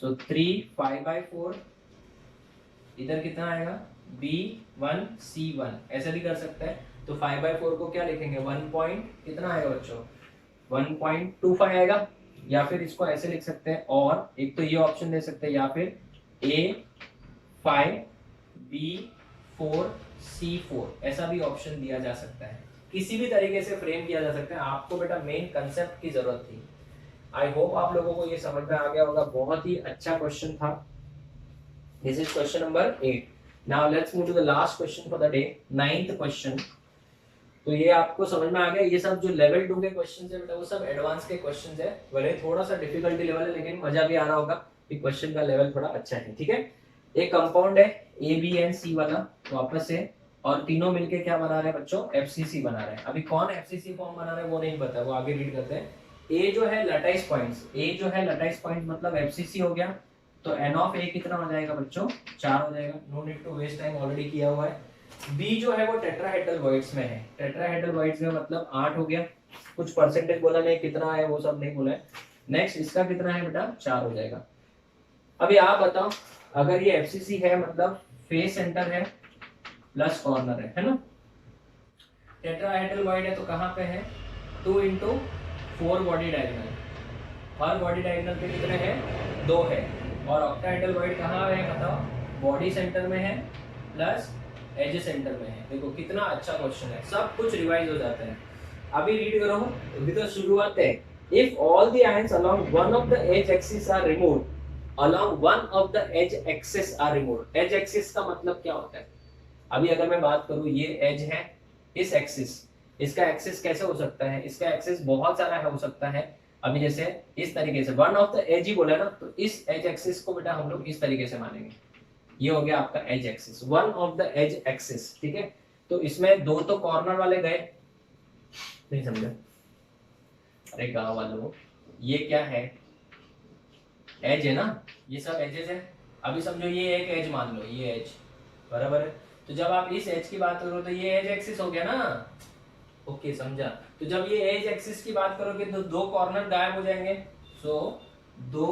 सो 3 5/4, इधर कितना आएगा, B1 C1, ऐसे भी कर सकता है। तो 5/4 को क्या लिखेंगे, 1 पॉइंट कितना आएगा बच्चों, 1.25 आएगा, या फिर इसको ऐसे लिख सकते हैं, और एक तो ये ऑप्शन दे सकते हैं, या फिर A5 B4 C4 ऐसा भी ऑप्शन दिया जा सकता है, किसी भी तरीके से फ्रेम किया जा सकता है। आपको बेटा मेन कंसेप्ट की जरूरत थी, आई होप आप लोगों को ये समझ में आ गया होगा, बहुत ही अच्छा क्वेश्चन था। This is question number 8। Now let's move to the last question for the day, 9th question. तो ये आपको समझ में आ गया, ये सब जो लेवल 2 के क्वेश्चंस है बेटा वो सब एडवांस के क्वेश्चंस है, भले थोड़ा सा डिफिकल्टी लेवल है लेकिन मजा भी आ रहा होगा कि क्वेश्चन का लेवल थोड़ा अच्छा है। ठीक है, एक कंपाउंड है ए बी एंड सी वाला वापस से, और तीनों मिलके क्या बना रहे हैं बच्चों, एफसीसी बना रहे हैं। अभी कौन एफसीसी फॉर्म बना रहे हैं वो नहीं पता, वो आगे रीड करते हैं। ए जो है लटाइस पॉइंट्स, ए जो है लटाइस पॉइंट मतलब एफसीसी हो गया, तो एन ऑफ ए कितना हो जाएगा बच्चों, 4 हो जाएगा। No need to waste time, already किया हुआ है। बी जो है वो टेट्राहेड्रल वॉइड्स में है, टेट्राहेड्रल वॉइड्स में मतलब 8 हो गया, कुछ परसेंटेज बोला नहीं, कितना है वो सब नहीं बोला है। नेक्स्ट इसका कितना है बेटा, 4 हो जाएगा। अभी आप बताओ, अगर ये एफसीसी है मतलब फेस सेंटर है प्लस कॉर्नर है ना, टेट्राहेड्रल वॉइड है तो कहाँ पे है, 2 into 4 बॉडी डायगोनल, हर बॉडी डायगोनल पे कितने हैं, 2 है। और ऑक्टाहेड्रल वॉइड कहाँ है बताओ, बॉडी सेंटर में है प्लस एज सेंटर में है। देखो कितना अच्छा क्वेश्चन है, सब कुछ रिवाइज हो जाता है। अभी रीड करो, अभी तो शुरुआत है। If all the ions along one of the edge axis are removed, along one of the edge axis are removed. Edge axis का मतलब क्या होता है, अभी अगर मैं बात करूं ये एज है, इस एक्सिस, इसका एक्सिस कैसे हो सकता है, इसका एक्सिस बहुत सारा हो सकता है। अभी जैसे इस तरीके से वन ऑफ द एज ही बोला ना, तो इस एज एक्सिस को बेटा हम लोग इस तरीके से मानेंगे, ये हो गया आपका edge axis, one of the edge axis. ठीक है, तो इसमें 2 तो कॉर्नर वाले गए, नहीं समझे, अरे गांव वालों, ये क्या है, एज है ना, ये सब एजेस है। अभी समझो ये एक एज मान लो, ये एज बराबर है, तो जब आप इस एज की बात करो तो ये एज एक्सिस हो गया ना, ओके समझा। तो जब ये एज एक्सिस की बात करोगे तो 2 कॉर्नर गायब हो जाएंगे, सो 2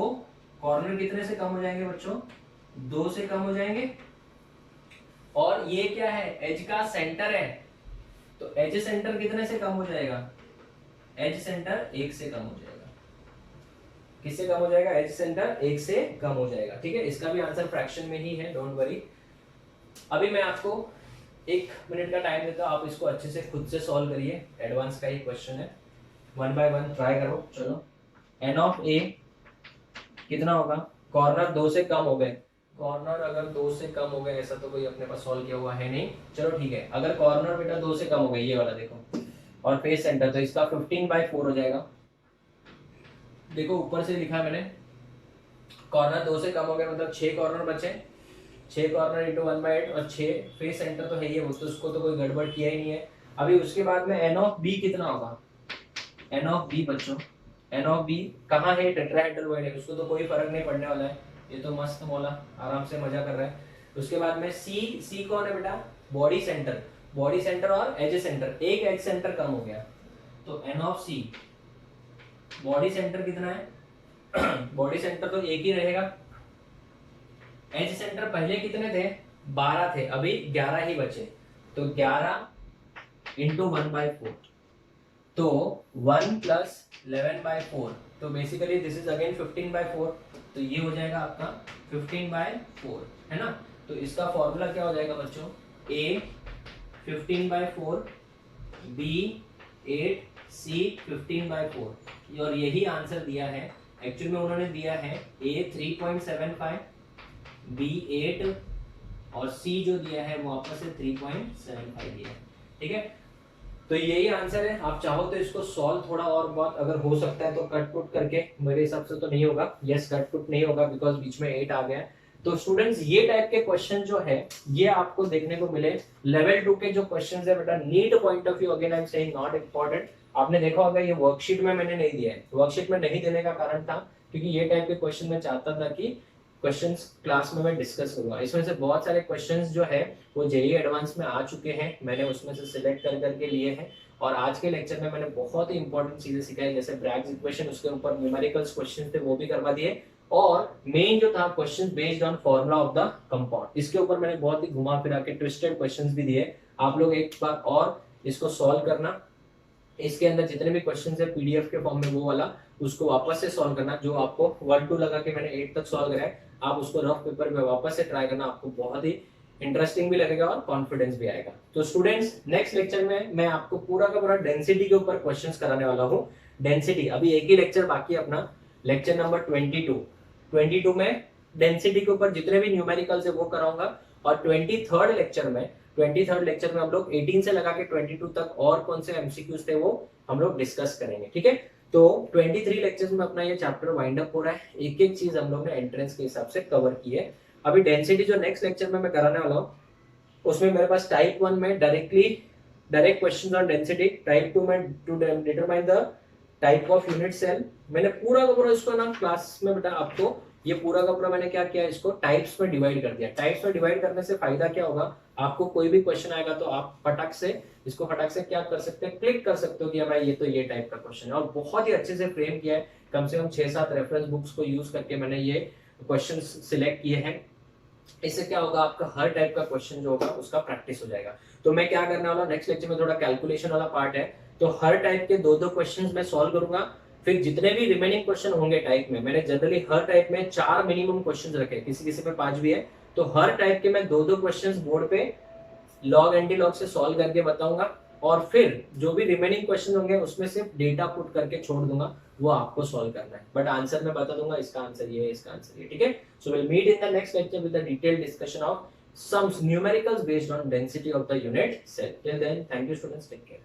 कॉर्नर कितने से कम हो जाएंगे बच्चों, 2 से कम हो जाएंगे। और ये क्या है, एज का सेंटर है, तो एज सेंटर कितने से कम हो जाएगा, एज सेंटर 1 से कम हो जाएगा। किससे कम हो जाएगा, एज सेंटर 1 से कम हो जाएगा। ठीक है, इसका भी आंसर फ्रैक्शन में ही है, डोंट वरी। अभी मैं आपको 1 मिनट का टाइम देता हूँ, आप इसको अच्छे से खुद से सॉल्व करिए, एडवांस का ही क्वेश्चन है, 1 by 1 ट्राई करो। चलो, एन ऑफ ए कितना होगा, कॉर्नर 2 से कम हो गए, कॉर्नर अगर 2 से कम हो गए, ऐसा तो कोई अपने पास सॉल्व किया हुआ है नहीं, चलो ठीक है। अगर कॉर्नर बेटा 2 से कम हो गए, ये वाला देखो, और फेस सेंटर, तो इसका 15/4 हो जाएगा। देखो ऊपर से लिखा है मैंने, कॉर्नर 2 से कम हो गए मतलब 6 कॉर्नर बचे, 6 कॉर्नर इंटू 1/8, और 6 फेस सेंटर तो है ही है, वो तो उसको तो कोई गड़बड़ किया ही नहीं है। अभी उसके बाद में एन ऑफ बी कितना होगा, एन ऑफ बी बच्चों, एन ऑफ बी कहाँ है, टेट्राहेड्रल वॉइड है, उसको तो कोई फर्क नहीं पड़ने वाला है, ये तो मस्त मौला आराम से मजा कर रहा है। उसके बाद में सी, सी कौन है बेटा, बॉडी सेंटर, बॉडी सेंटर और एज सेंटर, एक एज सेंटर कम हो गया, तो N of C, body centre कितना है बॉडी सेंटर तो एक ही रहेगा, एज सेंटर पहले कितने थे, 12 थे, अभी 11 ही बचे, तो 11 इंटू 1/4, तो 1 प्लस 11/4, तो बेसिकली दिस इज अगेन 15/4, तो ये हो जाएगा आपका 15/4 है ना। तो इसका फॉर्मूला क्या हो जाएगा बच्चों, A 15/4, B 8, C 15/4, और यही आंसर दिया है। एक्चुअली में उन्होंने दिया है A 3.75, B 8 और C जो दिया है वो आपस से 3.75 दिया है। ठीक है, तो यही आंसर है। आप चाहो तो इसको सॉल्व थोड़ा और बहुत अगर हो सकता है तो कट पुट करके, मेरे हिसाब से तो नहीं होगा, यस कट पुट नहीं होगा बिकॉज बीच में 8 आ गया है। तो स्टूडेंट्स ये टाइप के क्वेश्चन जो है ये आपको देखने को मिले। लेवल 2 के जो क्वेश्चंस है बेटा, NEET point of view, again I am saying not important. आपने देखा होगा ये वर्कशीट में मैंने नहीं दिया है, वर्कशीट में नहीं देने का कारण था क्योंकि ये टाइप के क्वेश्चन मैं चाहता था कि क्वेश्चंस क्लास में मैं डिस्कस करूंगा। इसमें से बहुत सारे क्वेश्चंस जो है वो जेईई एडवांस में आ चुके हैं, मैंने उसमें से सिलेक्ट कर करके लिए हैं, और आज के लेक्चर में मैंने बहुत ही इंपॉर्टेंट चीजें सिखाई, जैसे ब्रैग्स इक्वेशन, उसके ऊपर न्यूमेरिकल्स क्वेश्चन थे वो भी करवा दिए, और मेन जो था question based on formula of the compound, इसके ऊपर मैंने बहुत ही घुमा फिरा के ट्विस्टेड क्वेश्चंस भी दिए। आप लोग एक बार और इसको सॉल्व करना, इसके अंदर जितने भी क्वेश्चंस है पीडीएफ के फॉर्म में वो वाला उसको वापस से सॉल्व करना, जो आपको 1 2 लगा के मैंने 8 तक सॉल्व करा है, आप उसको रफ पेपर में वापस से ट्राई करना, आपको बहुत ही इंटरेस्टिंग भी लगेगा और कॉन्फिडेंस भी आएगा। तो स्टूडेंट्स नेक्स्ट लेक्चर में मैं आपको पूरा का पूरा डेंसिटी के ऊपर क्वेश्चंस कराने वाला हूँ। डेंसिटी, अभी एक ही लेक्चर बाकी है अपना, लेक्चर नंबर 22 में डेंसिटी के ऊपर जितने भी न्यूमेरिकल्स है वो कराऊंगा। और 23rd लेक्चर में हम लोग 18 से लगा के 22 तक और कौन से एमसीक्यूज थे वो हम लोग डिस्कस करेंगे, ठीक है। तो 23 लेक्चर्स में अपना ये चैप्टर वाइंड अप हो रहा है, एक एक चीज हम लोग ने एंट्रेंस के हिसाब से कवर की है। अभी डेंसिटी जो नेक्स्ट लेक्चर में मैं कराने वाला हूँ, उसमें मेरे पास टाइप 1 में direct questions on density, type 2 में to determine the type of unit cell. मैंने पूरा का पूरा इसको ना क्लास में बता आपको, ये पूरा का पूरा मैंने क्या किया, इसको टाइप्स में डिवाइड कर दिया। टाइप्स में डिवाइड करने से फायदा क्या होगा, आपको कोई भी क्वेश्चन आएगा तो आप फटाक से क्या कर सकते हैं, क्लिक कर सकते हो कि भाई ये तो ये टाइप का क्वेश्चन है। और बहुत ही अच्छे से फ्रेम किया है, कम से कम 6-7 रेफरेंस बुक्स को यूज करके मैंने ये क्वेश्चन सिलेक्ट किए हैं। इससे क्या होगा, आपका हर टाइप का क्वेश्चन जो होगा उसका प्रैक्टिस हो जाएगा। तो मैं क्या करने वाला, नेक्स्ट लेक्चर में थोड़ा कैलकुलेशन वाला पार्ट है, तो हर टाइप के 2-2 क्वेश्चंस मैं सॉल्व करूंगा। फिर जितने भी रिमेनिंग क्वेश्चन होंगे टाइप में, मैंने जनरली हर टाइप में 4 मिनिमम क्वेश्चंस रखे, किसी किसी पे 5 भी है, तो हर टाइप के मैं 2-2 क्वेश्चंस बोर्ड पे लॉग एंटी लॉग से सॉल्व करके बताऊंगा। और फिर जो भी रिमेनिंग क्वेश्चन होंगे उसमें सिर्फ डेटा पुट करके छोड़ दूंगा, वो आपको सॉल्व करना है। बट आंसर मैं बता दूंगा, इसका आंसर ये है, इसका आंसर ये, ठीक है। So will meet in the next lecture with the detailed discussion of some numericals based on density of the unit cell. Till then, thank you students, take care.